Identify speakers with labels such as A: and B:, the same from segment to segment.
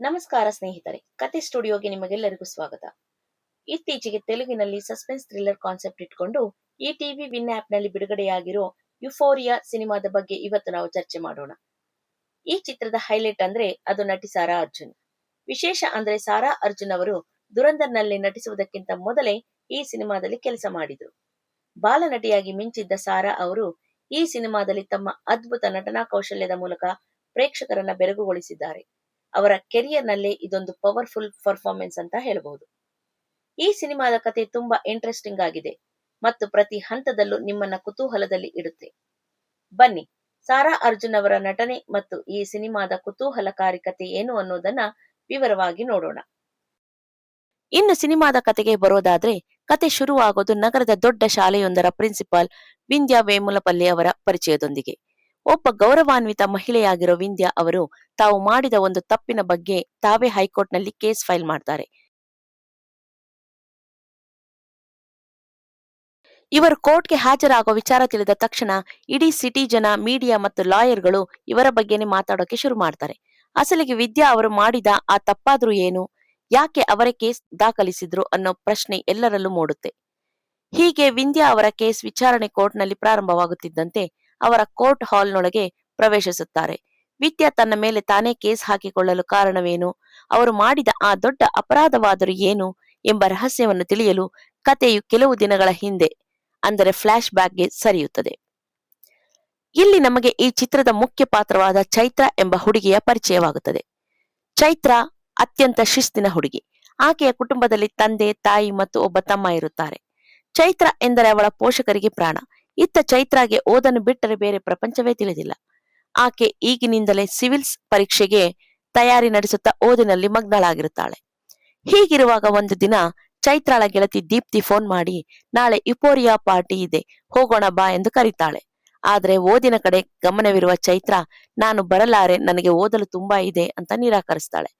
A: ನಮಸ್ಕಾರ ಸ್ನೇಹಿತರೆ, ಕತೆ ಸ್ಟುಡಿಯೋಗೆ ನಿಮಗೆಲ್ಲರಿಗೂ ಸ್ವಾಗತ. ಇತ್ತೀಚೆಗೆ ತೆಲುಗಿನಲ್ಲಿ ಸಸ್ಪೆನ್ಸ್ ಥ್ರಿಲ್ಲರ್ ಕಾನ್ಸೆಪ್ಟ್ ಇಟ್ಕೊಂಡು ಈ ಟಿವಿ ವಿನ್ ಆಪ್ ನಲ್ಲಿ ಬಿಡುಗಡೆಯಾಗಿರೋ ಯುಫೋರಿಯಾ ಸಿನಿಮಾದ ಬಗ್ಗೆ ಇವತ್ತು ನಾವು ಚರ್ಚೆ ಮಾಡೋಣ. ಈ ಚಿತ್ರದ ಹೈಲೈಟ್ ಅಂದ್ರೆ ಅದು ನಟಿ ಸಾರಾ ಅರ್ಜುನ್. ವಿಶೇಷ ಅಂದ್ರೆ ಸಾರಾ ಅರ್ಜುನ್ ಅವರು ದುರಂದರ್ ನಲ್ಲಿ ನಟಿಸುವುದಕ್ಕಿಂತ ಮೊದಲೇ ಈ ಸಿನಿಮಾದಲ್ಲಿ ಕೆಲಸ ಮಾಡಿದ್ರು. ಬಾಲನಟಿಯಾಗಿ ಮಿಂಚಿದ್ದ ಸಾರಾ ಅವರು ಈ ಸಿನಿಮಾದಲ್ಲಿ ತಮ್ಮ ಅದ್ಭುತ ನಟನಾ ಕೌಶಲ್ಯದ ಮೂಲಕ ಪ್ರೇಕ್ಷಕರನ್ನ ಬೆರಗುಗೊಳಿಸಿದ್ದಾರೆ. ಅವರ ಕೆರಿಯರ್ ನಲ್ಲೇ ಇದೊಂದು ಪವರ್ಫುಲ್ ಪರ್ಫಾರ್ಮೆನ್ಸ್ ಅಂತ ಹೇಳಬಹುದು. ಈ ಸಿನಿಮಾದ ಕತೆ ತುಂಬಾ ಇಂಟ್ರೆಸ್ಟಿಂಗ್ ಆಗಿದೆ ಮತ್ತು ಪ್ರತಿ ಹಂತದಲ್ಲೂ ನಿಮ್ಮನ್ನ ಕುತೂಹಲದಲ್ಲಿ ಇಡುತ್ತೆ. ಬನ್ನಿ, ಸಾರಾ ಅರ್ಜುನ್ ಅವರ ನಟನೆ ಮತ್ತು ಈ ಸಿನಿಮಾದ ಕುತೂಹಲಕಾರಿ ಕತೆ ಏನು ಅನ್ನೋದನ್ನ ವಿವರವಾಗಿ ನೋಡೋಣ. ಇನ್ನು ಸಿನಿಮಾದ ಕತೆಗೆ ಬರೋದಾದ್ರೆ, ಕತೆ ಶುರುವಾಗೋದು ನಗರದ ದೊಡ್ಡ ಶಾಲೆಯೊಂದರ ಪ್ರಿನ್ಸಿಪಾಲ್ ವಿಂದ್ಯಾ ವೇಮುಲಪಲ್ಲಿ ಅವರ ಪರಿಚಯದೊಂದಿಗೆ. ಒಬ್ಬ ಗೌರವಾನ್ವಿತ ಮಹಿಳೆಯಾಗಿರೋ ವಿಂದ್ಯಾ ಅವರು ತಾವು ಮಾಡಿದ ಒಂದು ತಪ್ಪಿನ ಬಗ್ಗೆ ತಾವೇ ಹೈಕೋರ್ಟ್ ನಲ್ಲಿ ಕೇಸ್ ಫೈಲ್ ಮಾಡ್ತಾರೆ. ಇವರು ಕೋರ್ಟ್ಗೆ ಹಾಜರಾಗೋ ವಿಚಾರ ತಿಳಿದ ತಕ್ಷಣ ಇಡೀ ಸಿಟಿ ಜನ, ಮೀಡಿಯಾ ಮತ್ತು ಲಾಯರ್ಗಳು ಇವರ ಬಗ್ಗೆನೇ ಮಾತಾಡೋಕೆ ಶುರು ಮಾಡ್ತಾರೆ. ಅಸಲಿಗೆ ವಿದ್ಯಾ ಅವರು ಮಾಡಿದ ಆ ತಪ್ಪಾದ್ರೂ ಏನು, ಯಾಕೆ ಅವರೇ ಕೇಸ್ ದಾಖಲಿಸಿದ್ರು ಅನ್ನೋ ಪ್ರಶ್ನೆ ಎಲ್ಲರಲ್ಲೂ ಮೂಡುತ್ತೆ. ಹೀಗೆ ವಿಂದ್ಯಾ ಅವರ ಕೇಸ್ ವಿಚಾರಣೆ ಕೋರ್ಟ್ನಲ್ಲಿ ಪ್ರಾರಂಭವಾಗುತ್ತಿದ್ದಂತೆ ಅವರ ಕೋರ್ಟ್ ಹಾಲ್ನೊಳಗೆ ಪ್ರವೇಶಿಸುತ್ತಾರೆ. ವಿದ್ಯಾ ತನ್ನ ಮೇಲೆ ತಾನೇ ಕೇಸ್ ಹಾಕಿಕೊಳ್ಳಲು ಕಾರಣವೇನು, ಅವರು ಮಾಡಿದ ಆ ದೊಡ್ಡ ಅಪರಾಧವಾದರೂ ಏನು ಎಂಬ ರಹಸ್ಯವನ್ನು ತಿಳಿಯಲು ಕಥೆಯು ಕೆಲವು ದಿನಗಳ ಹಿಂದೆ ಅಂದರೆ ಫ್ಲಾಶ್ ಬ್ಯಾಕ್ಗೆ ಸರಿಯುತ್ತದೆ. ಇಲ್ಲಿ ನಮಗೆ ಈ ಚಿತ್ರದ ಮುಖ್ಯ ಪಾತ್ರವಾದ ಚೈತ್ರ ಎಂಬ ಹುಡುಗಿಯ ಪರಿಚಯವಾಗುತ್ತದೆ. ಚೈತ್ರ ಅತ್ಯಂತ ಶಿಸ್ತಿನ ಹುಡುಗಿ. ಆಕೆಯ ಕುಟುಂಬದಲ್ಲಿ ತಂದೆ, ತಾಯಿ ಮತ್ತು ಒಬ್ಬ ತಮ್ಮ ಇರುತ್ತಾರೆ. ಚೈತ್ರ ಎಂದರೆ ಅವಳ ಪೋಷಕರಿಗೆ ಪ್ರಾಣ. ಇತ್ತ ಚೈತ್ರಾಗೆ ಓದನ್ನು ಬಿಟ್ಟರೆ ಬೇರೆ ಪ್ರಪಂಚವೇ ತಿಳಿದಿಲ್ಲ. ಆಕೆ ಈಗಿನಿಂದಲೇ ಸಿವಿಲ್ಸ್ ಪರೀಕ್ಷೆಗೆ ತಯಾರಿ ನಡೆಸುತ್ತಾ ಓದಿನಲ್ಲಿ ಮಗ್ನಳಾಗಿರುತ್ತಾಳೆ. ಹೀಗಿರುವಾಗ ಒಂದು ದಿನ ಚೈತ್ರಾಳ ಗೆಳತಿ ದೀಪ್ತಿ ಫೋನ್ ಮಾಡಿ, ನಾಳೆ ಯುಫೋರಿಯಾ ಪಾರ್ಟಿ ಇದೆ, ಹೋಗೋಣ ಬಾ ಎಂದು ಕರೀತಾಳೆ. ಆದ್ರೆ ಓದಿನ ಕಡೆ ಗಮನವಿರುವ ಚೈತ್ರ, ನಾನು ಬರಲಾರೆ, ನನಗೆ ಓದಲು ತುಂಬಾ ಇದೆ ಅಂತ ನಿರಾಕರಿಸ್ತಾಳೆ.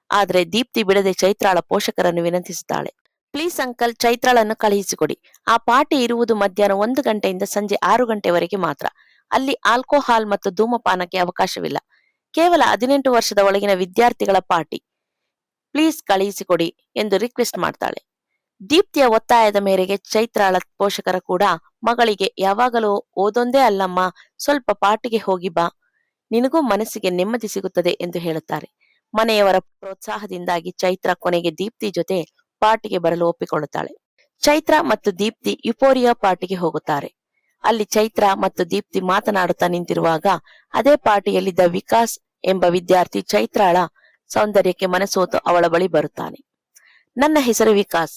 A: ಆದ್ರೆ ದೀಪ್ತಿ ಬಿಡದೆ ಚೈತ್ರಾಳ ಪೋಷಕರನ್ನು ವಿನಂತಿಸುತ್ತಾಳೆ, ಪ್ಲೀಸ್ ಅಂಕಲ್, ಚೈತ್ರಾಳನ್ನು ಕಳುಹಿಸಿಕೊಡಿ. ಆ ಪಾರ್ಟಿ ಇರುವುದು ಮಧ್ಯಾಹ್ನ 1 ಗಂಟೆಯಿಂದ ಸಂಜೆ 6 ಗಂಟೆವರೆಗೆ ಮಾತ್ರ. ಅಲ್ಲಿ ಆಲ್ಕೋಹಾಲ್ ಮತ್ತು ಧೂಮಪಾನಕ್ಕೆ ಅವಕಾಶವಿಲ್ಲ. ಕೇವಲ 18 ವರ್ಷದ ಒಳಗಿನ ವಿದ್ಯಾರ್ಥಿಗಳ ಪಾರ್ಟಿ. ಪ್ಲೀಸ್ ಕಳುಹಿಸಿಕೊಡಿ ಎಂದು ರಿಕ್ವೆಸ್ಟ್ ಮಾಡ್ತಾಳೆ. ದೀಪ್ತಿಯ ಒತ್ತಾಯದ ಮೇರೆಗೆ ಚೈತ್ರಾಳ ಪೋಷಕರ ಕೂಡ ಮಗಳಿಗೆ, ಯಾವಾಗಲೂ ಓದೊಂದೇ ಅಲ್ಲಮ್ಮ, ಸ್ವಲ್ಪ ಪಾರ್ಟಿಗೆ ಹೋಗಿ ಬಾ, ನಿನಗೂ ಮನಸ್ಸಿಗೆ ನೆಮ್ಮದಿ ಸಿಗುತ್ತದೆ ಎಂದು ಹೇಳುತ್ತಾರೆ. ಮನೆಯವರ ಪ್ರೋತ್ಸಾಹದಿಂದಾಗಿ ಚೈತ್ರ ಕೊನೆಗೆ ದೀಪ್ತಿ ಜೊತೆ ಪಾರ್ಟಿಗೆ ಬರಲು ಒಪ್ಪಿಕೊಳ್ಳುತ್ತಾಳೆ. ಚೈತ್ರ ಮತ್ತು ದೀಪ್ತಿ ಯುಫೋರಿಯಾ ಪಾರ್ಟಿಗೆ ಹೋಗುತ್ತಾರೆ. ಅಲ್ಲಿ ಚೈತ್ರ ಮತ್ತು ದೀಪ್ತಿ ಮಾತನಾಡುತ್ತಾ ನಿಂತಿರುವಾಗ ಅದೇ ಪಾರ್ಟಿಯಲ್ಲಿದ್ದ ವಿಕಾಸ್ ಎಂಬ ವಿದ್ಯಾರ್ಥಿ ಚೈತ್ರಾಳ ಸೌಂದರ್ಯಕ್ಕೆ ಮನಸೋತು ಅವಳ ಬಳಿ ಬರುತ್ತಾನೆ. ನನ್ನ ಹೆಸರು ವಿಕಾಸ್.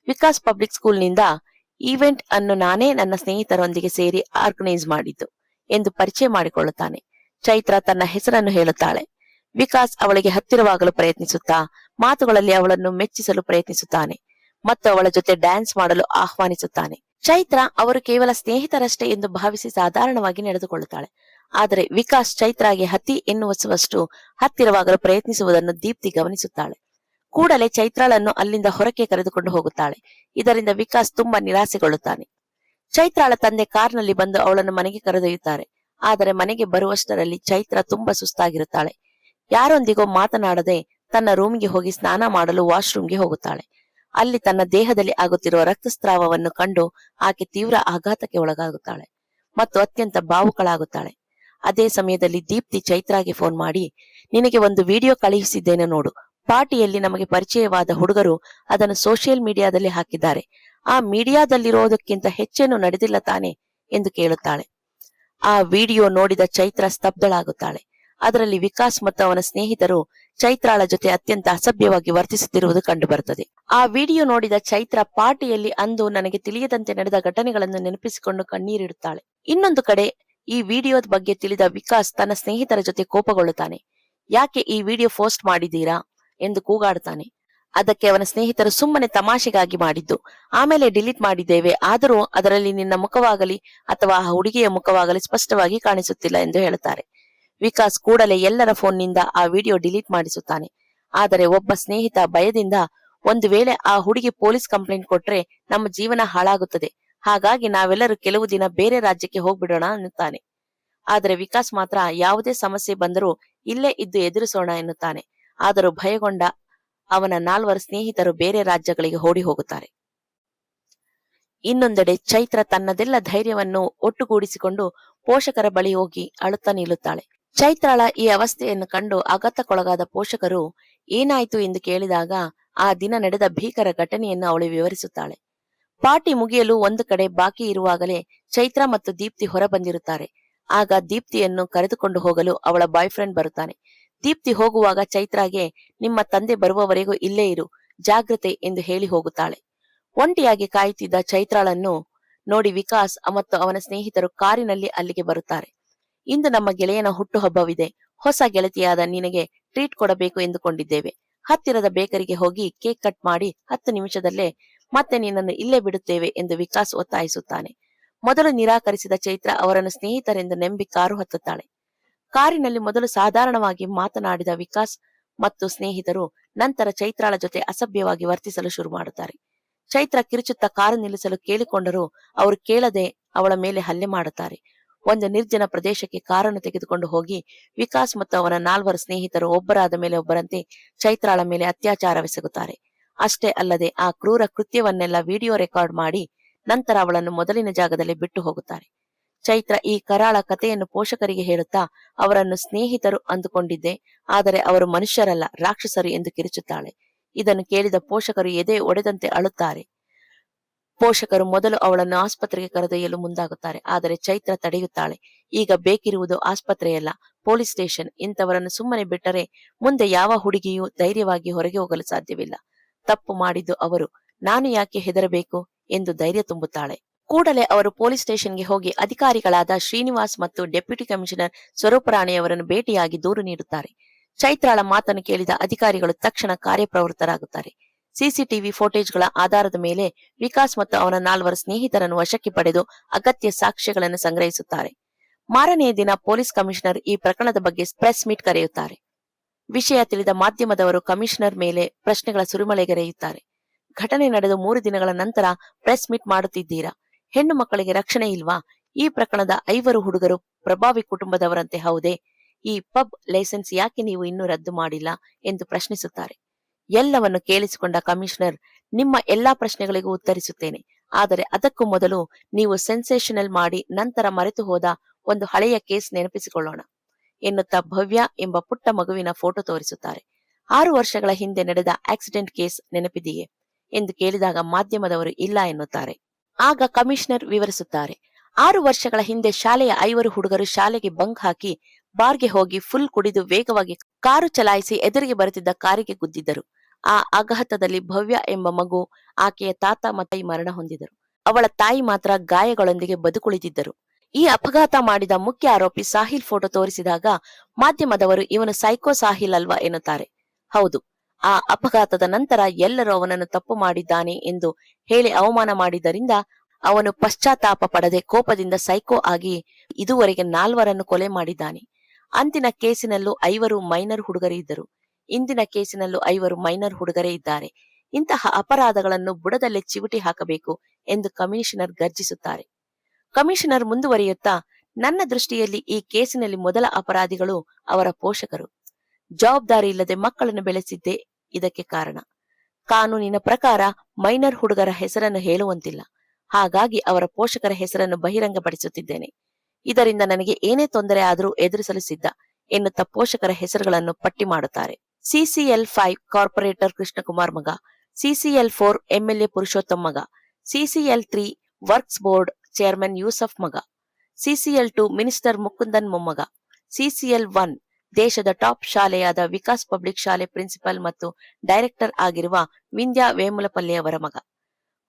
A: ವಿಕಾಸ್ ಪಬ್ಲಿಕ್ ಸ್ಕೂಲ್ನಿಂದ ಈವೆಂಟ್ ಅನ್ನು ನಾನೇ ನನ್ನ ಸ್ನೇಹಿತರೊಂದಿಗೆ ಸೇರಿ ಆರ್ಗನೈಸ್ ಮಾಡಿದ್ದು ಎಂದು ಪರಿಚಯ ಮಾಡಿಕೊಳ್ಳುತ್ತಾನೆ. ಚೈತ್ರ ತನ್ನ ಹೆಸರನ್ನು ಹೇಳುತ್ತಾಳೆ. ವಿಕಾಸ್ ಅವಳಿಗೆ ಹತ್ತಿರವಾಗಲು ಪ್ರಯತ್ನಿಸುತ್ತಾ ಮಾತುಗಳಲ್ಲಿ ಅವಳನ್ನು ಮೆಚ್ಚಿಸಲು ಪ್ರಯತ್ನಿಸುತ್ತಾನೆ ಮತ್ತು ಅವಳ ಜೊತೆ ಡ್ಯಾನ್ಸ್ ಮಾಡಲು ಆಹ್ವಾನಿಸುತ್ತಾನೆ. ಚೈತ್ರ ಅವರು ಕೇವಲ ಸ್ನೇಹಿತರಷ್ಟೇ ಎಂದು ಭಾವಿಸಿ ಸಾಧಾರಣವಾಗಿ ನಡೆದುಕೊಳ್ಳುತ್ತಾಳೆ. ಆದರೆ ವಿಕಾಸ್ ಚೈತ್ರಾಗೆ ಹತಿ ಎನ್ನುವಷ್ಟು ಹತ್ತಿರವಾಗಲು ಪ್ರಯತ್ನಿಸುವುದನ್ನು ದೀಪ್ತಿ ಗಮನಿಸುತ್ತಾಳೆ. ಕೂಡಲೇ ಚೈತ್ರಾಳನ್ನು ಅಲ್ಲಿಂದ ಹೊರಕ್ಕೆ ಕರೆದುಕೊಂಡು ಹೋಗುತ್ತಾಳೆ. ಇದರಿಂದ ವಿಕಾಸ್ ತುಂಬಾ ನಿರಾಸೆಗೊಳ್ಳುತ್ತಾನೆ. ಚೈತ್ರಾಳ ತಂದೆ ಕಾರ್ನಲ್ಲಿ ಬಂದು ಅವಳನ್ನು ಮನೆಗೆ ಕರೆದೊಯ್ಯುತ್ತಾರೆ. ಆದರೆ ಮನೆಗೆ ಬರುವಷ್ಟರಲ್ಲಿ ಚೈತ್ರ ತುಂಬಾ ಸುಸ್ತಾಗಿರುತ್ತಾಳೆ. ಯಾರೊಂದಿಗೋ ಮಾತನಾಡದೆ ತನ್ನ ರೂಮಿಗೆ ಹೋಗಿ ಸ್ನಾನ ಮಾಡಲು ವಾಶ್ರೂಮ್ಗೆ ಹೋಗುತ್ತಾಳೆ. ಅಲ್ಲಿ ತನ್ನ ದೇಹದಲ್ಲಿ ಆಗುತ್ತಿರುವ ರಕ್ತಸ್ರಾವವನ್ನು ಕಂಡು ಆಕೆ ತೀವ್ರ ಆಘಾತಕ್ಕೆ ಒಳಗಾಗುತ್ತಾಳೆ ಮತ್ತು ಅತ್ಯಂತ ಭಾವುಕಳಾಗುತ್ತಾಳೆ. ಅದೇ ಸಮಯದಲ್ಲಿ ದೀಪ್ತಿ ಚೈತ್ರಾಗೆ ಫೋನ್ ಮಾಡಿ, ನಿನಗೆ ಒಂದು ವಿಡಿಯೋ ಕಳುಹಿಸಿದ್ದೇನೆ ನೋಡು, ಪಾರ್ಟಿಯಲ್ಲಿ ನಮಗೆ ಪರಿಚಯವಾದ ಹುಡುಗರು ಅದನ್ನು ಸೋಷಿಯಲ್ ಮೀಡಿಯಾದಲ್ಲಿ ಹಾಕಿದ್ದಾರೆ, ಆ ಮೀಡಿಯಾದಲ್ಲಿರೋದಕ್ಕಿಂತ ಹೆಚ್ಚೇನು ನಡೆದಿಲ್ಲ ತಾನೆ ಎಂದು ಕೇಳುತ್ತಾಳೆ. ಆ ವಿಡಿಯೋ ನೋಡಿದ ಚೈತ್ರ ಸ್ತಬ್ಧಳಾಗುತ್ತಾಳೆ. ಅದರಲ್ಲಿ ವಿಕಾಸ್ ಮತ್ತು ಅವನ ಸ್ನೇಹಿತರು ಚೈತ್ರಾಳ ಜೊತೆ ಅತ್ಯಂತ ಅಸಭ್ಯವಾಗಿ ವರ್ತಿಸುತ್ತಿರುವುದು ಕಂಡುಬರುತ್ತದೆ. ಆ ವಿಡಿಯೋ ನೋಡಿದ ಚೈತ್ರ ಪಾರ್ಟಿಯಲ್ಲಿ ಅಂದು ನನಗೆ ತಿಳಿಯದಂತೆ ನಡೆದ ಘಟನೆಗಳನ್ನು ನೆನಪಿಸಿಕೊಂಡು ಕಣ್ಣೀರಿಡುತ್ತಾಳೆ. ಇನ್ನೊಂದು ಕಡೆ ಈ ವಿಡಿಯೋದ ಬಗ್ಗೆ ತಿಳಿದ ವಿಕಾಸ್ ತನ್ನ ಸ್ನೇಹಿತರ ಜೊತೆ ಕೋಪಗೊಳ್ಳುತ್ತಾನೆ. ಯಾಕೆ ಈ ವಿಡಿಯೋ ಪೋಸ್ಟ್ ಮಾಡಿದೀರಾ ಎಂದು ಕೂಗಾಡುತ್ತಾನೆ. ಅದಕ್ಕೆ ಅವನ ಸ್ನೇಹಿತರು, ಸುಮ್ಮನೆ ತಮಾಷೆಗಾಗಿ ಮಾಡಿದ್ದು, ಆಮೇಲೆ ಡಿಲೀಟ್ ಮಾಡಿದ್ದೇವೆ, ಆದರೂ ಅದರಲ್ಲಿ ನಿನ್ನ ಮುಖವಾಗಲಿ ಅಥವಾ ಆ ಹುಡುಗಿಯ ಮುಖವಾಗಲಿ ಸ್ಪಷ್ಟವಾಗಿ ಕಾಣಿಸುತ್ತಿಲ್ಲ ಎಂದು ಹೇಳುತ್ತಾರೆ. ವಿಕಾಸ್ ಕೂಡಲೇ ಎಲ್ಲರ ಫೋನ್ನಿಂದ ಆ ವಿಡಿಯೋ ಡಿಲೀಟ್ ಮಾಡಿಸುತ್ತಾನೆ. ಆದರೆ ಒಬ್ಬ ಸ್ನೇಹಿತ ಭಯದಿಂದ, ಒಂದು ವೇಳೆ ಆ ಹುಡುಗಿ ಪೊಲೀಸ್ ಕಂಪ್ಲೇಂಟ್ ಕೊಟ್ರೆ ನಮ್ಮ ಜೀವನ ಹಾಳಾಗುತ್ತದೆ, ಹಾಗಾಗಿ ನಾವೆಲ್ಲರೂ ಕೆಲವು ದಿನ ಬೇರೆ ರಾಜ್ಯಕ್ಕೆ ಹೋಗ್ಬಿಡೋಣ ಅನ್ನುತ್ತಾನೆ. ಆದರೆ ವಿಕಾಸ್ ಮಾತ್ರ ಯಾವುದೇ ಸಮಸ್ಯೆ ಬಂದರೂ ಇಲ್ಲೇ ಇದ್ದು ಎದುರಿಸೋಣ ಎನ್ನುತ್ತಾನೆ. ಆದರೂ ಭಯಗೊಂಡ ಅವನ 4 ಸ್ನೇಹಿತರು ಬೇರೆ ರಾಜ್ಯಗಳಿಗೆ ಓಡಿ ಹೋಗುತ್ತಾರೆ. ಇನ್ನೊಂದೆಡೆ ಚೈತ್ರ ತನ್ನದೆಲ್ಲ ಧೈರ್ಯವನ್ನು ಒಟ್ಟುಗೂಡಿಸಿಕೊಂಡು ಪೋಷಕರ ಬಳಿ ಹೋಗಿ ಅಳುತ್ತಾ ನಿಲ್ಲುತ್ತಾಳೆ. ಚೈತ್ರಾಳ ಈ ಅವಸ್ಥೆಯನ್ನು ಕಂಡು ಆಘಾತಕ್ಕೊಳಗಾದ ಪೋಷಕರು ಏನಾಯ್ತು ಎಂದು ಕೇಳಿದಾಗ ಆ ದಿನ ನಡೆದ ಭೀಕರ ಘಟನೆಯನ್ನು ಅವಳು ವಿವರಿಸುತ್ತಾಳೆ. ಪಾರ್ಟಿ ಮುಗಿಯಲು ಒಂದು ಕಡೆ ಬಾಕಿ ಇರುವಾಗಲೇ ಚೈತ್ರ ಮತ್ತು ದೀಪ್ತಿ ಹೊರ ಬಂದಿರುತ್ತಾರೆ. ಆಗ ದೀಪ್ತಿಯನ್ನು ಕರೆದುಕೊಂಡು ಹೋಗಲು ಅವಳ ಬಾಯ್ ಫ್ರೆಂಡ್ ಬರುತ್ತಾನೆ. ದೀಪ್ತಿ ಹೋಗುವಾಗ ಚೈತ್ರಾಗೆ ನಿಮ್ಮ ತಂದೆ ಬರುವವರೆಗೂ ಇಲ್ಲೇ ಇರು, ಜಾಗ್ರತೆ ಎಂದು ಹೇಳಿ ಹೋಗುತ್ತಾಳೆ. ಒಂಟಿಯಾಗಿ ಕಾಯುತ್ತಿದ್ದ ಚೈತ್ರಾಳನ್ನು ನೋಡಿ ವಿಕಾಸ್ ಮತ್ತು ಅವನ ಸ್ನೇಹಿತರು ಕಾರಿನಲ್ಲಿ ಅಲ್ಲಿಗೆ ಬರುತ್ತಾರೆ. ಇಂದು ನಮ್ಮ ಗೆಳೆಯನ ಹುಟ್ಟುಹಬ್ಬವಿದೆ, ಹೊಸ ಗೆಳತಿಯಾದ ನಿನಗೆ ಟ್ರೀಟ್ ಕೊಡಬೇಕು ಎಂದುಕೊಂಡಿದ್ದೇವೆ. ಹತ್ತಿರದ ಬೇಕರಿಗೆ ಹೋಗಿ ಕೇಕ್ ಕಟ್ ಮಾಡಿ 10 ನಿಮಿಷದಲ್ಲೇ ಮತ್ತೆ ನಿನ್ನನ್ನು ಇಲ್ಲೇ ಬಿಡುತ್ತೇವೆ ಎಂದು ವಿಕಾಸ್ ಒತ್ತಾಯಿಸುತ್ತಾನೆ. ಮೊದಲು ನಿರಾಕರಿಸಿದ ಚೈತ್ರ ಅವರನ್ನು ಸ್ನೇಹಿತರೆಂದು ನಂಬಿ ಕಾರು ಹತ್ತುತ್ತಾಳೆ. ಕಾರಿನಲ್ಲಿ ಮೊದಲು ಸಾಧಾರಣವಾಗಿ ಮಾತನಾಡಿದ ವಿಕಾಸ್ ಮತ್ತು ಸ್ನೇಹಿತರು ನಂತರ ಚೈತ್ರಾಳ ಜೊತೆ ಅಸಭ್ಯವಾಗಿ ವರ್ತಿಸಲು ಶುರು ಮಾಡುತ್ತಾರೆ. ಚೈತ್ರ ಕಿರುಚುತ್ತಾ ಕಾರು ನಿಲ್ಲಿಸಲು ಕೇಳಿಕೊಂಡರೂ ಅವರು ಕೇಳದೆ ಅವಳ ಮೇಲೆ ಹಲ್ಲೆ ಮಾಡುತ್ತಾರೆ. ಒಂದು ನಿರ್ಜನ ಪ್ರದೇಶಕ್ಕೆ ಕಾರನ್ನು ತೆಗೆದುಕೊಂಡು ಹೋಗಿ ವಿಕಾಸ್ ಮತ್ತು ಅವನ 4 ಸ್ನೇಹಿತರು ಒಬ್ಬರಾದ ಮೇಲೆ ಒಬ್ಬರಂತೆ ಚೈತ್ರಾಳ ಮೇಲೆ ಅತ್ಯಾಚಾರವೆಸಗುತ್ತಾರೆ. ಅಷ್ಟೇ ಅಲ್ಲದೆ ಆ ಕ್ರೂರ ಕೃತ್ಯವನ್ನೆಲ್ಲ ವಿಡಿಯೋ ರೆಕಾರ್ಡ್ ಮಾಡಿ ನಂತರ ಅವಳನ್ನು ಮೊದಲಿನ ಜಾಗದಲ್ಲಿ ಬಿಟ್ಟು ಹೋಗುತ್ತಾರೆ. ಚೈತ್ರ ಈ ಕರಾಳ ಕಥೆಯನ್ನು ಪೋಷಕರಿಗೆ ಹೇಳುತ್ತಾ ಅವರನ್ನು ಸ್ನೇಹಿತರು ಅಂದುಕೊಂಡಿದ್ದೆ, ಆದರೆ ಅವರು ಮನುಷ್ಯರಲ್ಲ, ರಾಕ್ಷಸರು ಎಂದು ಕಿರುಚುತ್ತಾಳೆ. ಇದನ್ನು ಕೇಳಿದ ಪೋಷಕರು ಎದೆ ಒಡೆದಂತೆ ಅಳುತ್ತಾರೆ. ಪೋಷಕರು ಮೊದಲು ಅವಳನ್ನು ಆಸ್ಪತ್ರೆಗೆ ಕರೆದೊಯ್ಯಲು ಮುಂದಾಗುತ್ತಾರೆ, ಆದರೆ ಚೈತ್ರ ತಡೆಯುತ್ತಾಳೆ. ಈಗ ಬೇಕಿರುವುದು ಆಸ್ಪತ್ರೆಯಲ್ಲ, ಪೊಲೀಸ್ ಸ್ಟೇಷನ್. ಇಂಥವರನ್ನು ಸುಮ್ಮನೆ ಬಿಟ್ಟರೆ ಮುಂದೆ ಯಾವ ಹುಡುಗಿಯೂ ಧೈರ್ಯವಾಗಿ ಹೊರಗೆ ಹೋಗಲು ಸಾಧ್ಯವಿಲ್ಲ. ತಪ್ಪು ಮಾಡಿದ್ದು ಅವರು, ನಾನು ಯಾಕೆ ಹೆದರಬೇಕು ಎಂದು ಧೈರ್ಯ ತುಂಬುತ್ತಾಳೆ. ಕೂಡಲೇ ಅವರು ಪೊಲೀಸ್ ಸ್ಟೇಷನ್ಗೆ ಹೋಗಿ ಅಧಿಕಾರಿಗಳಾದ ಶ್ರೀನಿವಾಸ್ ಮತ್ತು ಡೆಪ್ಯೂಟಿ ಕಮಿಷನರ್ ಸ್ವರೂಪರಾಣಿಯವರನ್ನು ಭೇಟಿಯಾಗಿ ದೂರು ನೀಡುತ್ತಾರೆ. ಚೈತ್ರಾಳ ಮಾತನ್ನು ಕೇಳಿದ ಅಧಿಕಾರಿಗಳು ತಕ್ಷಣ ಕಾರ್ಯಪ್ರವೃತ್ತರಾಗುತ್ತಾರೆ. ಸಿಸಿಟಿವಿ ಫೋಟೇಜ್ಗಳ ಆಧಾರದ ಮೇಲೆ ವಿಕಾಸ್ ಮತ್ತು ಅವನ 4 ಸ್ನೇಹಿತರನ್ನು ವಶಕ್ಕೆ ಪಡೆದು ಅಗತ್ಯ ಸಾಕ್ಷ್ಯಗಳನ್ನು ಸಂಗ್ರಹಿಸುತ್ತಾರೆ. ಮಾರನೆಯ ದಿನ ಪೊಲೀಸ್ ಕಮಿಷನರ್ ಈ ಪ್ರಕರಣದ ಬಗ್ಗೆ ಪ್ರೆಸ್ ಮೀಟ್ ಕರೆಯುತ್ತಾರೆ. ವಿಷಯ ತಿಳಿದ ಮಾಧ್ಯಮದವರು ಕಮಿಷನರ್ ಮೇಲೆ ಪ್ರಶ್ನೆಗಳ ಸುರಿಮಳೆಗೆರೆಯುತ್ತಾರೆ. ಘಟನೆ ನಡೆದು 3 ದಿನಗಳ ನಂತರ ಪ್ರೆಸ್ ಮೀಟ್ ಮಾಡುತ್ತಿದ್ದೀರಾ? ಹೆಣ್ಣು ಮಕ್ಕಳಿಗೆ ರಕ್ಷಣೆ ಇಲ್ವಾ? ಈ ಪ್ರಕರಣದ 5 ಹುಡುಗರು ಪ್ರಭಾವಿ ಕುಟುಂಬದವರಂತೆ ಹೌದೇ? ಈ ಪಬ್ ಲೈಸೆನ್ಸ್ ಯಾಕೆ ನೀವು ಇನ್ನೂ ರದ್ದು ಮಾಡಿಲ್ಲ ಎಂದು ಪ್ರಶ್ನಿಸುತ್ತಾರೆ. ಎಲ್ಲವನ್ನು ಕೇಳಿಸಿಕೊಂಡ ಕಮಿಷನರ್, ನಿಮ್ಮ ಎಲ್ಲಾ ಪ್ರಶ್ನೆಗಳಿಗೂ ಉತ್ತರಿಸುತ್ತೇನೆ, ಆದರೆ ಅದಕ್ಕೂ ಮೊದಲು ನೀವು ಸೆನ್ಸೇಷನಲ್ ಮಾಡಿ ನಂತರ ಮರೆತು ಹೋದ ಒಂದು ಹಳೆಯ ಕೇಸ್ ನೆನಪಿಸಿಕೊಳ್ಳೋಣ ಎನ್ನುತ್ತಾ ಭವ್ಯ ಎಂಬ ಪುಟ್ಟ ಮಗುವಿನ ಫೋಟೋ ತೋರಿಸುತ್ತಾರೆ. 6 ವರ್ಷಗಳ ಹಿಂದೆ ನಡೆದ ಆಕ್ಸಿಡೆಂಟ್ ಕೇಸ್ ನೆನಪಿದೆಯೇ ಎಂದು ಕೇಳಿದಾಗ ಮಾಧ್ಯಮದವರು ಇಲ್ಲ ಎನ್ನುತ್ತಾರೆ. ಆಗ ಕಮಿಷನರ್ ವಿವರಿಸುತ್ತಾರೆ. 6 ವರ್ಷಗಳ ಹಿಂದೆ ಶಾಲೆಯ 5 ಹುಡುಗರು ಶಾಲೆಗೆ ಬಂಕ್ ಹಾಕಿ ಬಾರ್ಗೆ ಹೋಗಿ ಫುಲ್ ಕುಡಿದು ವೇಗವಾಗಿ ಕಾರು ಚಲಾಯಿಸಿ ಎದುರಿಗೆ ಬರುತ್ತಿದ್ದ ಕಾರಿಗೆ ಗುದ್ದಿದ್ದರು. ಆ ಆಘಾತದಲ್ಲಿ ಭವ್ಯ ಎಂಬ ಮಗು, ಆಕೆಯ ತಾತ ಮತ್ತು ಮರಣ ಹೊಂದಿದರು. ಅವಳ ತಾಯಿ ಮಾತ್ರ ಗಾಯಗಳೊಂದಿಗೆ ಬದುಕುಳಿದಿದ್ದರು. ಈ ಅಪಘಾತ ಮಾಡಿದ ಮುಖ್ಯ ಆರೋಪಿ ಸಾಹಿಲ್ ಫೋಟೋ ತೋರಿಸಿದಾಗ ಮಾಧ್ಯಮದವರು ಇವನು ಸೈಕೋ ಸಾಹಿಲ್ ಅಲ್ವಾ ಎನ್ನುತ್ತಾರೆ. ಹೌದು, ಆ ಅಪಘಾತದ ನಂತರ ಎಲ್ಲರೂ ಅವನನ್ನು ತಪ್ಪು ಮಾಡಿದ್ದಾನೆ ಎಂದು ಹೇಳಿ ಅವಮಾನ ಮಾಡಿದ್ದರಿಂದ ಅವನು ಪಶ್ಚಾತ್ತಾಪ ಪಡದೆ ಕೋಪದಿಂದ ಸೈಕೋ ಆಗಿ ಇದುವರೆಗೆ 4 ಕೊಲೆ ಮಾಡಿದ್ದಾನೆ. ಅಂದಿನ ಕೇಸಿನಲ್ಲೂ 5 ಮೈನರ್ ಹುಡುಗರು ಇದ್ದರು. ಇಂದಿನ ಕೇಸಿನಲ್ಲೂ 5 ಮೈನರ್ ಹುಡುಗರೇ ಇದ್ದಾರೆ. ಇಂತಹ ಅಪರಾಧಗಳನ್ನು ಬುಡದಲ್ಲೇ ಚಿವುಟಿ ಹಾಕಬೇಕು ಎಂದು ಕಮಿಷನರ್ ಗರ್ಜಿಸುತ್ತಾರೆ. ಕಮಿಷನರ್ ಮುಂದುವರಿಯುತ್ತಾ, ನನ್ನ ದೃಷ್ಟಿಯಲ್ಲಿ ಈ ಕೇಸಿನಲ್ಲಿ ಮೊದಲ ಅಪರಾಧಿಗಳು ಅವರ ಪೋಷಕರು. ಜವಾಬ್ದಾರಿ ಇಲ್ಲದೆ ಮಕ್ಕಳನ್ನು ಬೆಳೆಸಿದ್ದೇ ಇದಕ್ಕೆ ಕಾರಣ. ಕಾನೂನಿನ ಪ್ರಕಾರ ಮೈನರ್ ಹುಡುಗರ ಹೆಸರನ್ನು ಹೇಳುವಂತಿಲ್ಲ. ಹಾಗಾಗಿ ಅವರ ಪೋಷಕರ ಹೆಸರನ್ನು ಬಹಿರಂಗಪಡಿಸುತ್ತಿದ್ದೇನೆ. ಇದರಿಂದ ನನಗೆ ಏನೇ ತೊಂದರೆ ಆದರೂ ಎದುರಿಸಲು ಸಿದ್ಧ ಎನ್ನುತ್ತಾ ಪೋಷಕರ ಹೆಸರುಗಳನ್ನು ಪಟ್ಟಿ ಮಾಡುತ್ತಾರೆ. CCL5 ಕಾರ್ಪೊರೇಟರ್ ಕೃಷ್ಣಕುಮಾರ್ ಮಗ, CCL4 MLA ಪುರುಷೋತ್ತಮ್ ಮಗ, CCL3 works board chairman Yusuf ಮಗ, CCL2 ಮಿನಿಸ್ಟರ್ ಮುಕುಂದನ್ ಮೊಮ್ಮಗ, CCL1 ದೇಶದ ಟಾಪ್ ಶಾಲೆಯಾದ ವಿಕಾಸ್ ಪಬ್ಲಿಕ್ ಶಾಲೆ ಪ್ರಿನ್ಸಿಪಲ್ ಮತ್ತು ಡೈರೆಕ್ಟರ್ ಆಗಿರುವ ವಿಂದ್ಯಾ ವೇಮುಲಪಲ್ಲಿ ಅವರ ಮಗ.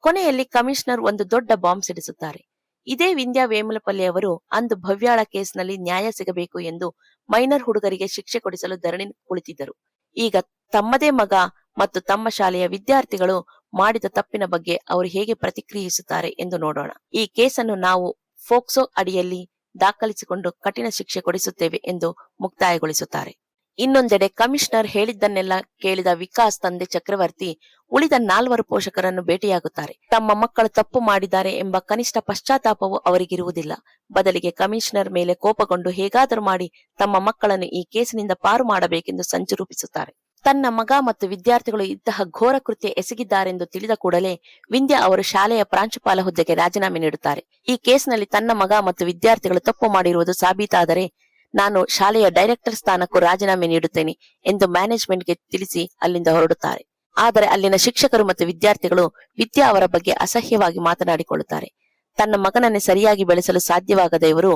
A: ಕೊನೆಯಲ್ಲಿ ಕಮಿಷನರ್ ಒಂದು ದೊಡ್ಡ ಬಾಂಬ್ ಸಿಡಿಸುತ್ತಾರೆ. ಇದೇ ವಿಂದ್ಯಾ ವೇಮುಲಪಲ್ಲಿ ಅವರು ಅಂದು ಭವ್ಯಾಳ ಕೇಸ್ನಲ್ಲಿ ನ್ಯಾಯ ಸಿಗಬೇಕು ಎಂದು ಮೈನರ್ ಹುಡುಗರಿಗೆ ಶಿಕ್ಷೆ ಕೊಡಿಸಲು ಧರಣಿ ಕುಳಿತಿದ್ದರು. ಈಗ ತಮ್ಮದೇ ಮಗ ಮತ್ತು ತಮ್ಮ ಶಾಲೆಯ ವಿದ್ಯಾರ್ಥಿಗಳು ಮಾಡಿದ ತಪ್ಪಿನ ಬಗ್ಗೆ ಅವರು ಹೇಗೆ ಪ್ರತಿಕ್ರಿಯಿಸುತ್ತಾರೆ ಎಂದು ನೋಡೋಣ. ಈ ಕೇಸನ್ನು ನಾವು ಫೋಕ್ಸೋ ಅಡಿಯಲ್ಲಿ ದಾಖಲಿಸಿಕೊಂಡು ಕಠಿಣ ಶಿಕ್ಷೆ ಕೊಡಿಸುತ್ತೇವೆ ಎಂದು ಮುಕ್ತಾಯಗೊಳಿಸುತ್ತಾರೆ. ಇನ್ನೊಂದೆಡೆ ಕಮಿಷನರ್ ಹೇಳಿದ್ದನ್ನೆಲ್ಲ ಕೇಳಿದ ವಿಕಾಸ್ ತಂದೆ ಚಕ್ರವರ್ತಿ ಉಳಿದ 4 ಪೋಷಕರನ್ನು ಭೇಟಿಯಾಗುತ್ತಾರೆ. ತಮ್ಮ ಮಕ್ಕಳು ತಪ್ಪು ಮಾಡಿದ್ದಾರೆ ಎಂಬ ಕನಿಷ್ಠ ಪಶ್ಚಾತ್ತಾಪವೂ ಅವರಿಗಿರುವುದಿಲ್ಲ. ಬದಲಿಗೆ ಕಮಿಷನರ್ ಮೇಲೆ ಕೋಪಗೊಂಡು ಹೇಗಾದರೂ ಮಾಡಿ ತಮ್ಮ ಮಕ್ಕಳನ್ನು ಈ ಕೇಸಿನಿಂದ ಪಾರು ಮಾಡಬೇಕೆಂದು ಸಂಚು ರೂಪಿಸುತ್ತಾರೆ. ತನ್ನ ಮಗ ಮತ್ತು ವಿದ್ಯಾರ್ಥಿಗಳು ಇಂತಹ ಘೋರ ಕೃತ್ಯ ಎಸಗಿದ್ದಾರೆಂದು ತಿಳಿದ ಕೂಡಲೇ ವಿಂದ್ಯಾ ಅವರು ಶಾಲೆಯ ಪ್ರಾಂಶುಪಾಲ ಹುದ್ದೆಗೆ ರಾಜೀನಾಮೆ ನೀಡುತ್ತಾರೆ. ಈ ಕೇಸ್ನಲ್ಲಿ ತನ್ನ ಮಗ ಮತ್ತು ವಿದ್ಯಾರ್ಥಿಗಳು ತಪ್ಪು ಮಾಡಿರುವುದು ಸಾಬೀತಾದರೆ ನಾನು ಶಾಲೆಯ ಡೈರೆಕ್ಟರ್ ಸ್ಥಾನಕ್ಕೂ ರಾಜೀನಾಮೆ ನೀಡುತ್ತೇನೆ ಎಂದು ಮ್ಯಾನೇಜ್ಮೆಂಟ್ಗೆ ತಿಳಿಸಿ ಅಲ್ಲಿಂದ ಹೊರಡುತ್ತಾರೆ. ಆದರೆ ಅಲ್ಲಿನ ಶಿಕ್ಷಕರು ಮತ್ತು ವಿದ್ಯಾರ್ಥಿಗಳು ವಿದ್ಯಾ ಅವರ ಬಗ್ಗೆ ಅಸಹ್ಯವಾಗಿ ಮಾತನಾಡಿಕೊಳ್ಳುತ್ತಾರೆ. ತನ್ನ ಮಗನನ್ನೇ ಸರಿಯಾಗಿ ಬೆಳೆಸಲು ಸಾಧ್ಯವಾಗದ ಇವರು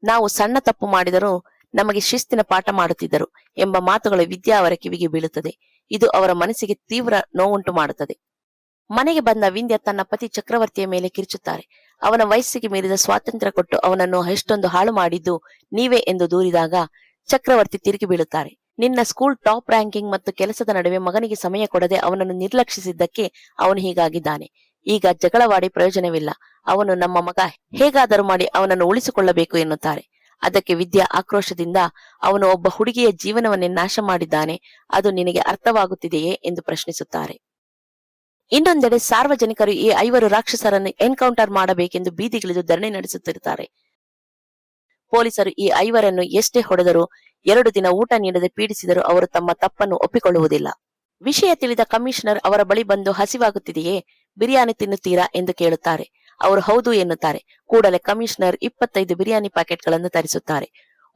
A: ನಾವು ಸಣ್ಣ ತಪ್ಪು ಮಾಡಿದರೂ ನಮಗೆ ಶಿಸ್ತಿನ ಪಾಠ ಮಾಡುತ್ತಿದ್ದರು ಎಂಬ ಮಾತುಗಳು ವಿದ್ಯಾ ಅವರ ಕಿವಿಗೆ ಬೀಳುತ್ತದೆ. ಇದು ಅವರ ಮನಸ್ಸಿಗೆ ತೀವ್ರ ನೋವುಂಟು ಮಾಡುತ್ತದೆ. ಮನೆಗೆ ಬಂದ ವಿಂದ್ಯಾ ತನ್ನ ಪತಿ ಚಕ್ರವರ್ತಿಯ ಮೇಲೆ ಕಿರುಚುತ್ತಾರೆ. ಅವನ ವಯಸ್ಸಿಗೆ ಮೀರಿದ ಸ್ವಾತಂತ್ರ್ಯ ಕೊಟ್ಟು ಅವನನ್ನು ಎಷ್ಟೊಂದು ಹಾಳು ಮಾಡಿದ್ದು ನೀವೇ ಎಂದು ದೂರಿದಾಗ ಚಕ್ರವರ್ತಿ ತಿರುಗಿ ಬೀಳುತ್ತಾರೆ. ನಿನ್ನ ಸ್ಕೂಲ್ ಟಾಪ್ ರ್ಯಾಂಕಿಂಗ್ ಮತ್ತು ಕೆಲಸದ ನಡುವೆ ಮಗನಿಗೆ ಸಮಯ ಕೊಡದೆ ಅವನನ್ನು ನಿರ್ಲಕ್ಷಿಸಿದ್ದಕ್ಕೆ ಅವನು ಹೀಗಾಗಿದ್ದಾನೆ. ಈಗ ಜಗಳವಾಡಿ ಪ್ರಯೋಜನವಿಲ್ಲ. ಅವನು ನಮ್ಮ ಮಗ, ಹೇಗಾದರೂ ಮಾಡಿ ಅವನನ್ನು ಉಳಿಸಿಕೊಳ್ಳಬೇಕು ಎನ್ನುತ್ತಾರೆ. ಅದಕ್ಕೆ ವಿದ್ಯಾ ಆಕ್ರೋಶದಿಂದ ಅವನು ಒಬ್ಬ ಹುಡುಗಿಯ ಜೀವನವನ್ನೇ ನಾಶ ಮಾಡಿದ್ದಾನೆ, ಅದು ನಿನಗೆ ಅರ್ಥವಾಗುತ್ತಿದೆಯೇ ಎಂದು ಪ್ರಶ್ನಿಸುತ್ತಾರೆ. ಇನ್ನೊಂದೆಡೆ ಸಾರ್ವಜನಿಕರು ಈ 5 ರಾಕ್ಷಸರನ್ನು ಎನ್ಕೌಂಟರ್ ಮಾಡಬೇಕೆಂದು ಬೀದಿಗಿಳಿದು ಧರಣಿ ನಡೆಸುತ್ತಿರುತ್ತಾರೆ. ಪೊಲೀಸರು ಈ 5ರನ್ನು ಎಷ್ಟೇ ಹೊಡೆದರೂ 2 ದಿನ ಊಟ ನೀಡದೆ ಪೀಡಿಸಿದರೂ ಅವರು ತಮ್ಮ ತಪ್ಪನ್ನು ಒಪ್ಪಿಕೊಳ್ಳುವುದಿಲ್ಲ. ವಿಷಯ ತಿಳಿದ ಕಮಿಷನರ್ ಅವರ ಬಳಿ ಬಂದು ಹಸಿವಾಗುತ್ತಿದೆಯೇ, ಬಿರಿಯಾನಿ ತಿನ್ನುತ್ತೀರಾ ಎಂದು ಕೇಳುತ್ತಾರೆ. ಅವರು ಹೌದು ಎನ್ನುತ್ತಾರೆ. ಕೂಡಲೇ ಕಮಿಷನರ್ 25 ಬಿರಿಯಾನಿ ಪ್ಯಾಕೆಟ್ಗಳನ್ನು ತರಿಸುತ್ತಾರೆ.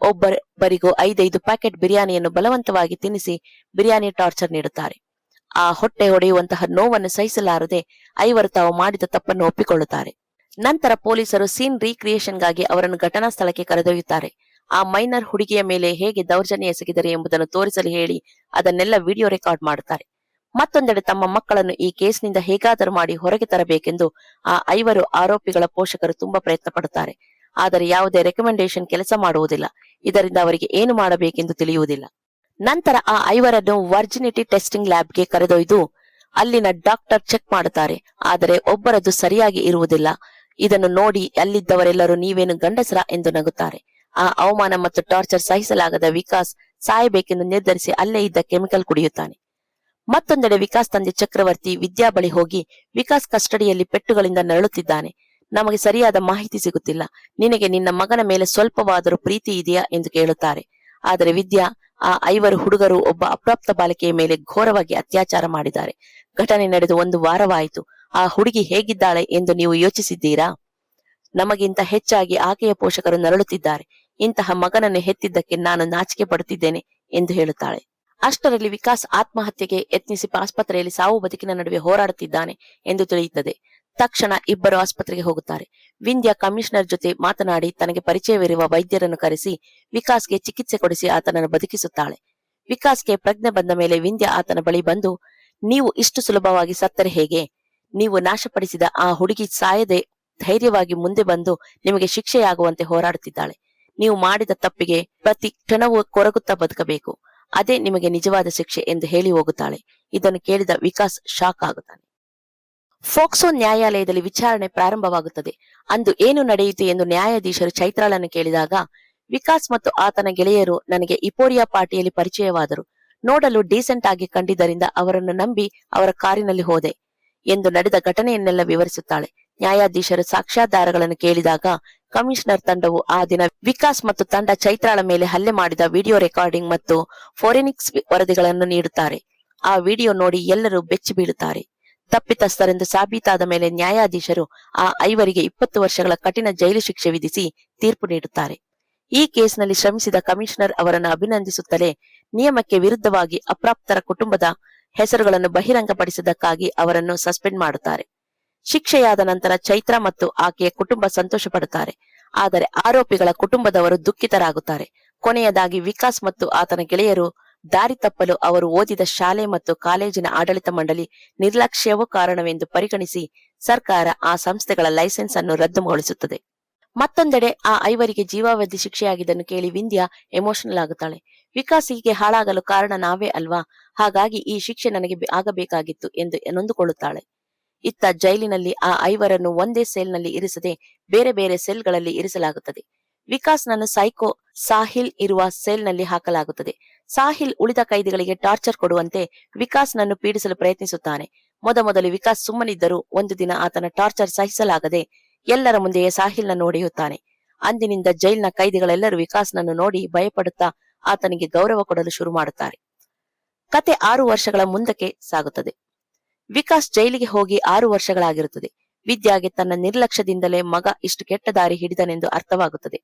A: ಒಬ್ಬರಿಗೂ 5 ಪ್ಯಾಕೆಟ್ ಬಿರಿಯಾನಿಯನ್ನು ಬಲವಂತವಾಗಿ ತಿನ್ನಿಸಿ ಬಿರಿಯಾನಿ ಟಾರ್ಚರ್ ನೀಡುತ್ತಾರೆ. ಆ ಹೊಟ್ಟೆ ಹೊಡೆಯುವಂತಹ ನೋವನ್ನು ಸಹಿಸಲಾರದೆ 5 ತಾವು ಮಾಡಿದ ತಪ್ಪನ್ನು ಒಪ್ಪಿಕೊಳ್ಳುತ್ತಾರೆ. ನಂತರ ಪೊಲೀಸರು ಸೀನ್ ರೀಕ್ರಿಯೇಷನ್ಗಾಗಿ ಅವರನ್ನು ಘಟನಾ ಸ್ಥಳಕ್ಕೆ ಕರೆದೊಯ್ಯುತ್ತಾರೆ. ಆ ಮೈನರ್ ಹುಡುಗಿಯ ಮೇಲೆ ಹೇಗೆ ದೌರ್ಜನ್ಯ ಎಸಗಿದರೆ ಎಂಬುದನ್ನು ತೋರಿಸಲು ಹೇಳಿ ಅದನ್ನೆಲ್ಲ ವಿಡಿಯೋ ರೆಕಾರ್ಡ್ ಮಾಡುತ್ತಾರೆ. ಮತ್ತೊಂದೆಡೆ ತಮ್ಮ ಮಕ್ಕಳನ್ನು ಈ ಕೇಸ್ನಿಂದ ಹೇಗಾದರೂ ಮಾಡಿ ಹೊರಗೆ ತರಬೇಕೆಂದು ಆ 5 ಆರೋಪಿಗಳ ಪೋಷಕರು ತುಂಬಾ ಪ್ರಯತ್ನ ಪಡುತ್ತಾರೆ. ಆದರೆ ಯಾವುದೇ ರೆಕಮೆಂಡೇಶನ್ ಕೆಲಸ ಮಾಡುವುದಿಲ್ಲ. ಇದರಿಂದ ಅವರಿಗೆ ಏನು ಮಾಡಬೇಕೆಂದು ತಿಳಿಯುವುದಿಲ್ಲ. ನಂತರ ಆ 5ರನ್ನು ವರ್ಜಿನಿಟಿ ಟೆಸ್ಟಿಂಗ್ ಲ್ಯಾಬ್ಗೆ ಕರೆದೊಯ್ದು ಅಲ್ಲಿನ ಡಾಕ್ಟರ್ ಚೆಕ್ ಮಾಡುತ್ತಾರೆ. ಆದರೆ ಒಬ್ಬರದ್ದು ಸರಿಯಾಗಿ ಇರುವುದಿಲ್ಲ. ಇದನ್ನು ನೋಡಿ ಅಲ್ಲಿದ್ದವರೆಲ್ಲರೂ ನೀವೇನು ಗಂಡಸರ ಎಂದು ನಗುತ್ತಾರೆ. ಆ ಅವಮಾನ ಮತ್ತು ಟಾರ್ಚರ್ ಸಹಿಸಲಾಗದ ವಿಕಾಸ್ ಸಾಯಬೇಕೆಂದು ನಿರ್ಧರಿಸಿ ಅಲ್ಲೇ ಇದ್ದ ಕೆಮಿಕಲ್ ಕುಡಿಯುತ್ತಾನೆ. ಮತ್ತೊಂದೆಡೆ ವಿಕಾಸ್ ತಂದೆ ಚಕ್ರವರ್ತಿ ವಿದ್ಯಾ ಬಳಿ ಹೋಗಿ ವಿಕಾಸ್ ಕಸ್ಟಡಿಯಲ್ಲಿ ಪೆಟ್ಟುಗಳಿಂದ ನರಳುತ್ತಿದ್ದಾನೆ, ನಮಗೆ ಸರಿಯಾದ ಮಾಹಿತಿ ಸಿಗುತ್ತಿಲ್ಲ, ನಿನಗೆ ನಿನ್ನ ಮಗನ ಮೇಲೆ ಸ್ವಲ್ಪವಾದರೂ ಪ್ರೀತಿ ಇದೆಯಾ ಎಂದು ಕೇಳುತ್ತಾರೆ. ಆದರೆ ವಿದ್ಯಾ ಆ 5 ಹುಡುಗರು ಒಬ್ಬ ಅಪ್ರಾಪ್ತ ಬಾಲಿಕೆಯ ಮೇಲೆ ಘೋರವಾಗಿ ಅತ್ಯಾಚಾರ ಮಾಡಿದ್ದಾರೆ. ಘಟನೆ ನಡೆದು 1 ವಾರವಾಯಿತು. ಆ ಹುಡುಗಿ ಹೇಗಿದ್ದಾಳೆ ಎಂದು ನೀವು ಯೋಚಿಸಿದ್ದೀರಾ? ನಮಗಿಂತ ಹೆಚ್ಚಾಗಿ ಆಕೆಯ ಪೋಷಕರು ನರಳುತ್ತಿದ್ದಾರೆ. ಇಂತಹ ಮಗನನ್ನು ಹೆತ್ತಿದ್ದಕ್ಕೆ ನಾನು ನಾಚಿಕೆ ಪಡುತ್ತಿದ್ದೇನೆ ಎಂದು ಹೇಳುತ್ತಾಳೆ. ಅಷ್ಟರಲ್ಲಿ ವಿಕಾಸ್ ಆತ್ಮಹತ್ಯೆಗೆ ಯತ್ನಿಸಿ ಆಸ್ಪತ್ರೆಯಲ್ಲಿ ಸಾವು ಬದುಕಿನ ನಡುವೆ ಹೋರಾಡುತ್ತಿದ್ದಾನೆ ಎಂದು ತಿಳಿಯುತ್ತದೆ. ತಕ್ಷಣ ಇಬ್ಬರು ಆಸ್ಪತ್ರೆಗೆ ಹೋಗುತ್ತಾರೆ. ವಿಂದ್ಯಾ ಕಮಿಷನರ್ ಜೊತೆ ಮಾತನಾಡಿ ತನಗೆ ಪರಿಚಯವಿರುವ ವೈದ್ಯರನ್ನು ಕರೆಸಿ ವಿಕಾಸ್ಗೆ ಚಿಕಿತ್ಸೆ ಕೊಡಿಸಿ ಆತನನ್ನು ಬದುಕಿಸುತ್ತಾಳೆ. ವಿಕಾಸ್ಗೆ ಪ್ರಜ್ಞೆ ಬಂದ ಮೇಲೆ ವಿಂದ್ಯಾ ಆತನ ಬಳಿ ಬಂದು, ನೀವು ಇಷ್ಟು ಸುಲಭವಾಗಿ ಸತ್ತರೆ ಹೇಗೆ? ನೀವು ನಾಶಪಡಿಸಿದ ಆ ಹುಡುಗಿ ಸಾಯದೆ ಧೈರ್ಯವಾಗಿ ಮುಂದೆ ಬಂದು ನಿಮಗೆ ಶಿಕ್ಷೆಯಾಗುವಂತೆ ಹೋರಾಡುತ್ತಿದ್ದಾಳೆ. ನೀವು ಮಾಡಿದ ತಪ್ಪಿಗೆ ಪ್ರತಿ ಕ್ಷಣವೂ ಕೊರಗುತ್ತಾ ಬದುಕಬೇಕು, ಅದೇ ನಿಮಗೆ ನಿಜವಾದ ಶಿಕ್ಷೆ ಎಂದು ಹೇಳಿ ಹೋಗುತ್ತಾಳೆ. ಇದನ್ನು ಕೇಳಿದ ವಿಕಾಸ್ ಶಾಕ್ ಆಗುತ್ತಾನೆ. ಫೋಕ್ಸೋ ನ್ಯಾಯಾಲಯದಲ್ಲಿ ವಿಚಾರಣೆ ಪ್ರಾರಂಭವಾಗುತ್ತದೆ. ಅಂದು ಏನು ನಡೆಯಿತು ಎಂದು ನ್ಯಾಯಾಧೀಶರು ಚೈತ್ರಾಳನ್ನು ಕೇಳಿದಾಗ, ವಿಕಾಸ್ ಮತ್ತು ಆತನ ಗೆಳೆಯರು ನನಗೆ ಇಪೋರಿಯಾ ಪಾರ್ಟಿಯಲ್ಲಿ ಪರಿಚಯವಾದರು, ನೋಡಲು ಡೀಸೆಂಟ್ ಆಗಿ ಕಂಡಿದ್ದರಿಂದ ಅವರನ್ನು ನಂಬಿ ಅವರ ಕಾರಿನಲ್ಲಿ ಹೋದೆ ಎಂದು ನಡೆದ ಘಟನೆಯನ್ನೆಲ್ಲ ವಿವರಿಸುತ್ತಾಳೆ. ನ್ಯಾಯಾಧೀಶರು ಸಾಕ್ಷ್ಯಾಧಾರಗಳನ್ನು ಕೇಳಿದಾಗ ಕಮಿಷನರ್ ತಂಡವು ಆ ದಿನ ವಿಕಾಸ್ ಮತ್ತು ತಂಡ ಚೈತ್ರಾಳ ಮೇಲೆ ಹಲ್ಲೆ ಮಾಡಿದ ವಿಡಿಯೋ ರೆಕಾರ್ಡಿಂಗ್ ಮತ್ತು ಫೋರೆನಿಕ್ಸ್ ವರದಿಗಳನ್ನು ನೀಡುತ್ತಾರೆ. ಆ ವಿಡಿಯೋ ನೋಡಿ ಎಲ್ಲರೂ ಬೆಚ್ಚಿ ಬೀಳುತ್ತಾರೆ. ತಪ್ಪಿತಸ್ಥರೆಂದು ಸಾಬೀತಾದ ಮೇಲೆ ನ್ಯಾಯಾಧೀಶರು ಆ 5ರಿಗೆ 20 ವರ್ಷಗಳ ಕಠಿಣ ಜೈಲು ಶಿಕ್ಷೆ ವಿಧಿಸಿ ತೀರ್ಪು ನೀಡುತ್ತಾರೆ. ಈ ಕೇಸ್ನಲ್ಲಿ ಶ್ರಮಿಸಿದ ಕಮಿಷನರ್ ಅವರನ್ನು ಅಭಿನಂದಿಸುತ್ತಲೇ ನಿಯಮಕ್ಕೆ ವಿರುದ್ಧವಾಗಿ ಅಪ್ರಾಪ್ತರ ಕುಟುಂಬದ ಹೆಸರುಗಳನ್ನು ಬಹಿರಂಗಪಡಿಸಿದ್ದಕ್ಕಾಗಿ ಅವರನ್ನು ಸಸ್ಪೆಂಡ್ ಮಾಡುತ್ತಾರೆ. ಶಿಕ್ಷೆಯಾದ ನಂತರ ಚೈತ್ರಾ ಮತ್ತು ಆಕೆಯ ಕುಟುಂಬ ಸಂತೋಷ ಪಡುತ್ತಾರೆ. ಆದರೆ ಆರೋಪಿಗಳ ಕುಟುಂಬದವರು ದುಃಖಿತರಾಗುತ್ತಾರೆ. ಕೊನೆಯದಾಗಿ ವಿಕಾಸ್ ಮತ್ತು ಆತನ ಗೆಳೆಯರು ದಾರಿ ತಪ್ಪಲು ಅವರು ಓದಿದ ಶಾಲೆ ಮತ್ತು ಕಾಲೇಜಿನ ಆಡಳಿತ ಮಂಡಳಿ ನಿರ್ಲಕ್ಷ್ಯವೂ ಕಾರಣವೆಂದು ಪರಿಗಣಿಸಿ ಸರ್ಕಾರ ಆ ಸಂಸ್ಥೆಗಳ ಲೈಸೆನ್ಸ್ ಅನ್ನು ರದ್ದುಗೊಳಿಸುತ್ತದೆ. ಮತ್ತೊಂದೆಡೆ ಆ 5ರಿಗೆ ಜೀವಾವಧಿ ಶಿಕ್ಷೆಯಾಗಿದ್ದನ್ನು ಕೇಳಿ ವಿಂದ್ಯಾ ಎಮೋಷನಲ್ ಆಗುತ್ತಾಳೆ. ವಿಕಾಸ್ ಹೀಗೆ ಹಾಳಾಗಲು ಕಾರಣ ನಾವೇ ಅಲ್ವಾ, ಹಾಗಾಗಿ ಈ ಶಿಕ್ಷೆ ನನಗೆ ಆಗಬೇಕಾಗಿತ್ತು ಎಂದು ನೊಂದುಕೊಳ್ಳುತ್ತಾಳೆ. ಇತ್ತ ಜೈಲಿನಲ್ಲಿ ಆ 5ರನ್ನು ಒಂದೇ ಸೆಲ್ನಲ್ಲಿ ಇರಿಸದೆ ಬೇರೆ ಬೇರೆ ಸೆಲ್ಗಳಲ್ಲಿ ಇರಿಸಲಾಗುತ್ತದೆ. ವಿಕಾಸ್ ನನ್ನು ಸೈಕೋ ಸಾಹಿಲ್ ಇರುವ ಸೆಲ್ನಲ್ಲಿ ಹಾಕಲಾಗುತ್ತದೆ. ಸಾಹಿಲ್ ಉಳಿದ ಕೈದಿಗಳಿಗೆ ಟಾರ್ಚರ್ ಕೊಡುವಂತೆ ವಿಕಾಸ್ ನನ್ನು ಪೀಡಿಸಲು ಪ್ರಯತ್ನಿಸುತ್ತಾನೆ. ಮೊದಲು ವಿಕಾಸ್ ಸುಮ್ಮನಿದ್ದರೂ ಒಂದು ದಿನ ಆತನ ಟಾರ್ಚರ್ ಸಹಿಸಲಾಗದೆ ಎಲ್ಲರ ಮುಂದೆಯೇ ಸಾಹಿಲ್ನನ್ನು ಹೊಡೆಯುತ್ತಾನೆ. ಅಂದಿನಿಂದ ಜೈಲಿನ ಕೈದಿಗಳೆಲ್ಲರೂ ವಿಕಾಸ್ನನ್ನು ನೋಡಿ ಭಯಪಡುತ್ತಾ ಆತನಿಗೆ ಗೌರವ ಕೊಡಲು ಶುರು ಮಾಡುತ್ತಾರೆ. ಕತೆ 6 ವರ್ಷಗಳ ಮುಂದಕ್ಕೆ ಸಾಗುತ್ತದೆ. ವಿಕಾಸ್ ಜೈಲಿಗೆ ಹೋಗಿ 6 ವರ್ಷಗಳಾಗಿರುತ್ತದೆ. ವಿದ್ಯಾಗೆ ತನ್ನ ನಿರ್ಲಕ್ಷ್ಯದಿಂದಲೇ ಮಗ ಇಷ್ಟು ಕೆಟ್ಟ ದಾರಿ ಹಿಡಿದನೆಂದು ಅರ್ಥವಾಗುತ್ತದೆ.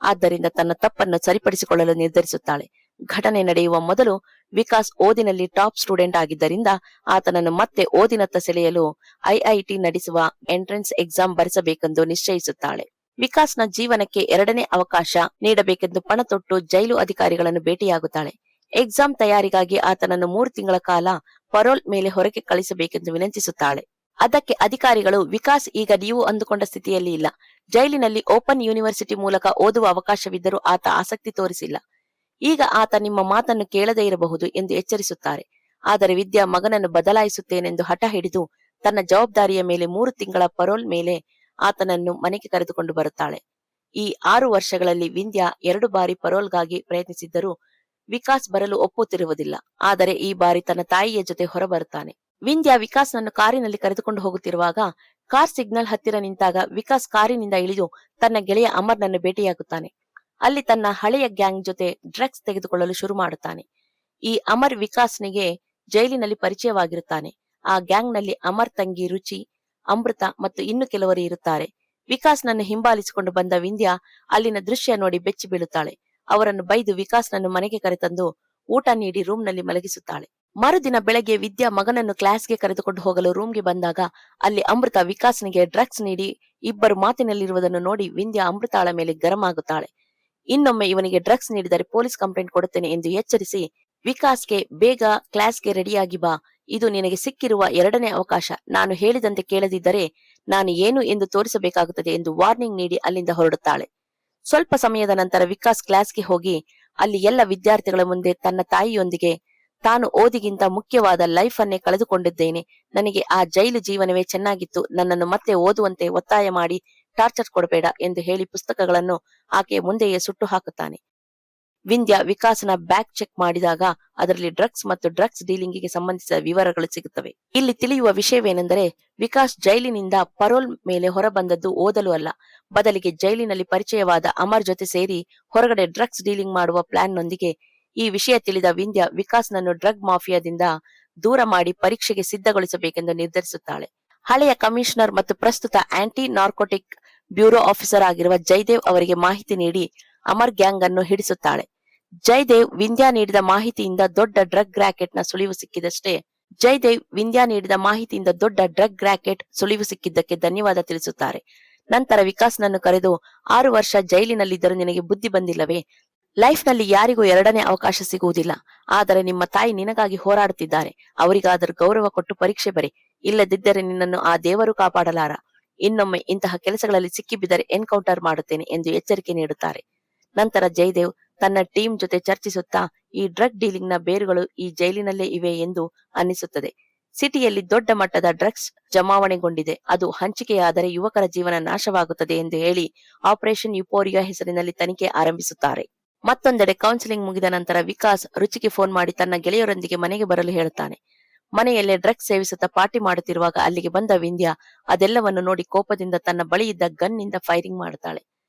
A: ಆದ್ದರಿಂದ ತನ್ನ ತಪ್ಪನ್ನು ಸರಿಪಡಿಸಿಕೊಳ್ಳಲು ನಿರ್ಧರಿಸುತ್ತಾಳೆ. ಘಟನೆ ನಡೆಯುವ ಮೊದಲು ವಿಕಾಸ್ ಓದಿನಲ್ಲಿ ಟಾಪ್ ಸ್ಟೂಡೆಂಟ್ ಆಗಿದ್ದರಿಂದ ಆತನನ್ನು ಮತ್ತೆ ಓದಿನತ್ತ ಸೆಳೆಯಲು ಐಐಟಿ ನಡೆಸುವ ಎಂಟ್ರೆನ್ಸ್ ಎಕ್ಸಾಮ್ ಬರೆಸಬೇಕೆಂದು ನಿಶ್ಚಯಿಸುತ್ತಾಳೆ. ವಿಕಾಸ್ನ ಜೀವನಕ್ಕೆ 2ನೇ ಅವಕಾಶ ನೀಡಬೇಕೆಂದು ಪಣ ತೊಟ್ಟು ಜೈಲು ಅಧಿಕಾರಿಗಳನ್ನು ಭೇಟಿಯಾಗುತ್ತಾಳೆ. ಎಕ್ಸಾಮ್ ತಯಾರಿಗಾಗಿ ಆತನನ್ನು 3 ತಿಂಗಳ ಕಾಲ ಪರೋಲ್ ಮೇಲೆ ಹೊರಗೆ ಕಳಿಸಬೇಕೆಂದು ವಿನಂತಿಸುತ್ತಾಳೆ. ಅದಕ್ಕೆ ಅಧಿಕಾರಿಗಳು, ವಿಕಾಸ್ ಈಗ ನೀವು ಅಂದುಕೊಂಡ ಸ್ಥಿತಿಯಲ್ಲಿ ಇಲ್ಲ. ಜೈಲಿನಲ್ಲಿ ಓಪನ್ ಯೂನಿವರ್ಸಿಟಿ ಮೂಲಕ ಓದುವ ಅವಕಾಶವಿದ್ದರೂ ಆತ ಆಸಕ್ತಿ ತೋರಿಸಿಲ್ಲ. ಈಗ ಆತ ನಿಮ್ಮ ಮಾತನ್ನು ಕೇಳದೇ ಇರಬಹುದು ಎಂದು ಎಚ್ಚರಿಸುತ್ತಾರೆ. ಆದರೆ ವಿದ್ಯಾ ಮಗನನ್ನು ಬದಲಾಯಿಸುತ್ತೇನೆಂದು ಹಠ ಹಿಡಿದು ತನ್ನ ಜವಾಬ್ದಾರಿಯ ಮೇಲೆ 3 ತಿಂಗಳ ಪರೋಲ್ ಮೇಲೆ ಆತನನ್ನು ಮನೆಗೆ ಕರೆದುಕೊಂಡು ಬರುತ್ತಾಳೆ. ಈ 6 ವರ್ಷಗಳಲ್ಲಿ ವಿಂದ್ಯಾ 2 ಬಾರಿ ಪರೋಲ್ಗಾಗಿ ಪ್ರಯತ್ನಿಸಿದ್ದರೂ ವಿಕಾಸ್ ಬರಲು ಒಪ್ಪುತ್ತಿರುವುದಿಲ್ಲ. ಆದರೆ ಈ ಬಾರಿ ತನ್ನ ತಾಯಿಯ ಜೊತೆ ಹೊರಬರುತ್ತಾನೆ. ವಿಂದ್ಯಾ ವಿಕಾಸ್ನನ್ನು ಕಾರಿನಲ್ಲಿ ಕರೆದುಕೊಂಡು ಹೋಗುತ್ತಿರುವಾಗ ಕಾರ್ ಸಿಗ್ನಲ್ ಹತ್ತಿರ ನಿಂತಾಗ ವಿಕಾಸ್ ಕಾರಿನಿಂದ ಇಳಿದು ತನ್ನ ಗೆಳೆಯ ಅಮರ್ನನ್ನು ಭೇಟಿಯಾಗುತ್ತಾನೆ. ಅಲ್ಲಿ ತನ್ನ ಹಳೆಯ ಗ್ಯಾಂಗ್ ಜೊತೆ ಡ್ರಗ್ಸ್ ತೆಗೆದುಕೊಳ್ಳಲು ಶುರು ಮಾಡುತ್ತಾನೆ. ಈ ಅಮರ್ ವಿಕಾಸ್ನಿಗೆ ಜೈಲಿನಲ್ಲಿ ಪರಿಚಯವಾಗಿರುತ್ತಾನೆ. ಆ ಗ್ಯಾಂಗ್ನಲ್ಲಿ ಅಮರ್ ತಂಗಿ ರುಚಿ, ಅಮೃತ ಮತ್ತು ಇನ್ನು ಕೆಲವರು ಇರುತ್ತಾರೆ. ವಿಕಾಸ್ನನ್ನು ಹಿಂಬಾಲಿಸಿಕೊಂಡು ಬಂದ ವಿಂದ್ಯಾ ಅಲ್ಲಿನ ದೃಶ್ಯ ನೋಡಿ ಬೆಚ್ಚಿ ಬೀಳುತ್ತಾಳೆ. ಅವರನ್ನು ಬೈದು ವಿಕಾಸ್ನನ್ನು ಮನೆಗೆ ಕರೆತಂದು ಊಟ ನೀಡಿ ರೂಮ್ನಲ್ಲಿ ಮಲಗಿಸುತ್ತಾಳೆ. ಮರುದಿನ ಬೆಳಗ್ಗೆ ವಿದ್ಯಾ ಮಗನನ್ನು ಕ್ಲಾಸ್ಗೆ ಕರೆದುಕೊಂಡು ಹೋಗಲು ರೂಮ್ಗೆ ಬಂದಾಗ ಅಲ್ಲಿ ಅಮೃತ ವಿಕಾಸ್ನಿಗೆ ಡ್ರಗ್ಸ್ ನೀಡಿ ಇಬ್ಬರು ಮಾತಿನಲ್ಲಿರುವುದನ್ನು ನೋಡಿ ವಿಂದ್ಯಾ ಅಮೃತಾಳ ಮೇಲೆ ಗರಂ ಆಗುತ್ತಾಳೆ. ಇನ್ನೊಮ್ಮೆ ಇವನಿಗೆ ಡ್ರಗ್ಸ್ ನೀಡಿದರೆ ಪೊಲೀಸ್ ಕಂಪ್ಲೇಂಟ್ ಕೊಡುತ್ತೇನೆ ಎಂದು ಎಚ್ಚರಿಸಿ ವಿಕಾಸ್ಗೆ, ಬೇಗ ಕ್ಲಾಸ್ಗೆ ರೆಡಿಯಾಗಿ ಬಾ, ಇದು ನಿನಗೆ ಸಿಕ್ಕಿರುವ 2ನೇ ಅವಕಾಶ, ನಾನು ಹೇಳಿದಂತೆ ಕೇಳದಿದ್ದರೆ ನಾನು ಏನು ಎಂದು ತೋರಿಸಬೇಕಾಗುತ್ತದೆ ಎಂದು ವಾರ್ನಿಂಗ್ ನೀಡಿ ಅಲ್ಲಿಂದ ಹೊರಡುತ್ತಾಳೆ. ಸ್ವಲ್ಪ ಸಮಯದ ನಂತರ ವಿಕಾಸ್ ಕ್ಲಾಸ್ಗೆ ಹೋಗಿ ಅಲ್ಲಿ ಎಲ್ಲ ವಿದ್ಯಾರ್ಥಿಗಳ ಮುಂದೆ ತನ್ನ ತಾಯಿಯೊಂದಿಗೆ, ತಾನು ಓದಿಗಿಂತ ಮುಖ್ಯವಾದ ಲೈಫ್ ಅನ್ನೇ ಕಳೆದುಕೊಂಡಿದ್ದೇನೆ, ನನಗೆ ಆ ಜೈಲು ಜೀವನವೇ ಚೆನ್ನಾಗಿತ್ತು, ನನ್ನನ್ನು ಮತ್ತೆ ಓದುವಂತೆ ಒತ್ತಾಯ ಮಾಡಿ ಟಾರ್ಚರ್ ಕೊಡಬೇಡ ಎಂದು ಹೇಳಿ ಪುಸ್ತಕಗಳನ್ನು ಆಕೆಯ ಮುಂದೆಯೇ ಸುಟ್ಟು ಹಾಕುತ್ತಾನೆ. ವಿಂದ್ಯಾ ವಿಕಾಸ್ನ ಬ್ಯಾಗ್ ಚೆಕ್ ಮಾಡಿದಾಗ ಅದರಲ್ಲಿ ಡ್ರಗ್ಸ್ ಮತ್ತು ಡ್ರಗ್ಸ್ ಡೀಲಿಂಗಿಗೆ ಸಂಬಂಧಿಸಿದ ವಿವರಗಳು ಸಿಗುತ್ತವೆ. ಇಲ್ಲಿ ತಿಳಿಯುವ ವಿಷಯವೇನೆಂದರೆ, ವಿಕಾಸ್ ಜೈಲಿನಿಂದ ಪರೋಲ್ ಮೇಲೆ ಹೊರಬಂದದ್ದು ಓದಲು ಅಲ್ಲ, ಬದಲಿಗೆ ಜೈಲಿನಲ್ಲಿ ಪರಿಚಯವಾದ ಅಮರ್ ಜೊತೆ ಸೇರಿ ಹೊರಗಡೆ ಡ್ರಗ್ಸ್ ಡೀಲಿಂಗ್ ಮಾಡುವ ಪ್ಲಾನ್ನೊಂದಿಗೆ. ಈ ವಿಷಯ ತಿಳಿದ ವಿಂದ್ಯಾ ವಿಕಾಸ್ನನ್ನು ಡ್ರಗ್ ಮಾಫಿಯಾದಿಂದ ದೂರ ಮಾಡಿ ಪರೀಕ್ಷೆಗೆ ಸಿದ್ಧಗೊಳಿಸಬೇಕೆಂದು ನಿರ್ಧರಿಸುತ್ತಾಳೆ. ಹಳೆಯ ಕಮಿಷನರ್ ಮತ್ತು ಪ್ರಸ್ತುತ ಆಂಟಿ ನಾರ್ಕೋಟಿಕ್ ಬ್ಯೂರೋ ಆಫೀಸರ್ ಆಗಿರುವ ಜಯದೇವ್ ಅವರಿಗೆ ಮಾಹಿತಿ ನೀಡಿ ಅಮರ್ ಗ್ಯಾಂಗ್ ಅನ್ನು ಹಿಡಿಸುತ್ತಾಳೆ. ಜಯದೇವ್ ವಿಂದ್ಯಾ ನೀಡಿದ ಮಾಹಿತಿಯಿಂದ ದೊಡ್ಡ ಡ್ರಗ್ ರ್ಯಾಕೆಟ್ ಸುಳಿವು ಸಿಕ್ಕಿದ್ದಕ್ಕೆ ಧನ್ಯವಾದ ತಿಳಿಸುತ್ತಾರೆ. ನಂತರ ವಿಕಾಸ್ನನ್ನು ಕರೆದು, 6 ವರ್ಷ ಜೈಲಿನಲ್ಲಿದ್ದರೂ ನಿನಗೆ ಬುದ್ಧಿ ಬಂದಿಲ್ಲವೇ? ಲೈಫ್ ನಲ್ಲಿ ಯಾರಿಗೂ 2ನೇ ಅವಕಾಶ ಸಿಗುವುದಿಲ್ಲ. ಆದರೆ ನಿಮ್ಮ ತಾಯಿ ನಿನಗಾಗಿ ಹೋರಾಡುತ್ತಿದ್ದಾರೆ, ಅವರಿಗಾದರೂ ಗೌರವ ಕೊಟ್ಟು ಪರೀಕ್ಷೆ ಬರೆ, ಇಲ್ಲದಿದ್ದರೆ ನಿನ್ನನ್ನು ಆ ದೇವರು ಕಾಪಾಡಲಾರ. ಇನ್ನೊಮ್ಮೆ ಇಂತಹ ಕೆಲಸಗಳಲ್ಲಿ ಸಿಕ್ಕಿಬಿದ್ದರೆ ಎನ್ಕೌಂಟರ್ ಮಾಡುತ್ತೇನೆ ಎಂದು ಎಚ್ಚರಿಕೆ ನೀಡುತ್ತಾರೆ. ನಂತರ ಜಯದೇವ್ ತನ್ನ ಟೀಮ್ ಜೊತೆ ಚರ್ಚಿಸುತ್ತಾ, ಈ ಡ್ರಗ್ ಡೀಲಿಂಗ್ ನ ಬೇರುಗಳು ಈ ಜೈಲಿನಲ್ಲೇ ಇವೆ ಎಂದು ಅನ್ನಿಸುತ್ತದೆ. ಸಿಟಿಯಲ್ಲಿ ದೊಡ್ಡ ಮಟ್ಟದ ಡ್ರಗ್ಸ್ ಜಮಾವಣೆಗೊಂಡಿದೆ, ಅದು ಹಂಚಿಕೆಯಾದರೆ ಯುವಕರ ಜೀವನ ನಾಶವಾಗುತ್ತದೆ ಎಂದು ಹೇಳಿ ಆಪರೇಷನ್ ಯುಪೋರಿಯಾ ಹೆಸರಿನಲ್ಲಿ ತನಿಖೆ ಆರಂಭಿಸುತ್ತಾರೆ. ಮತ್ತೊಂದೆಡೆ ಕೌನ್ಸಿಲಿಂಗ್ ಮುಗಿದ ನಂತರ ವಿಕಾಸ್ ರುಚಿಗೆ ಫೋನ್ ಮಾಡಿ ತನ್ನ ಗೆಳೆಯರೊಂದಿಗೆ ಮನೆಗೆ ಬರಲು ಹೇಳುತ್ತಾನೆ. ಮನೆಯಲ್ಲೇ ಡ್ರಗ್ಸ್ ಸೇವಿಸುತ್ತಾ ಪಾರ್ಟಿ ಮಾಡುತ್ತಿರುವಾಗ ಅಲ್ಲಿಗೆ ಬಂದ ವಿಂದ್ಯಾ ಅದೆಲ್ಲವನ್ನು ನೋಡಿ ಕೋಪದಿಂದ ತನ್ನ ಬಳಿ ಇದ್ದ ಗನ್ ನಿಂದ ಫೈರಿಂಗ್ ಮಾಡುತ್ತಾಳೆ.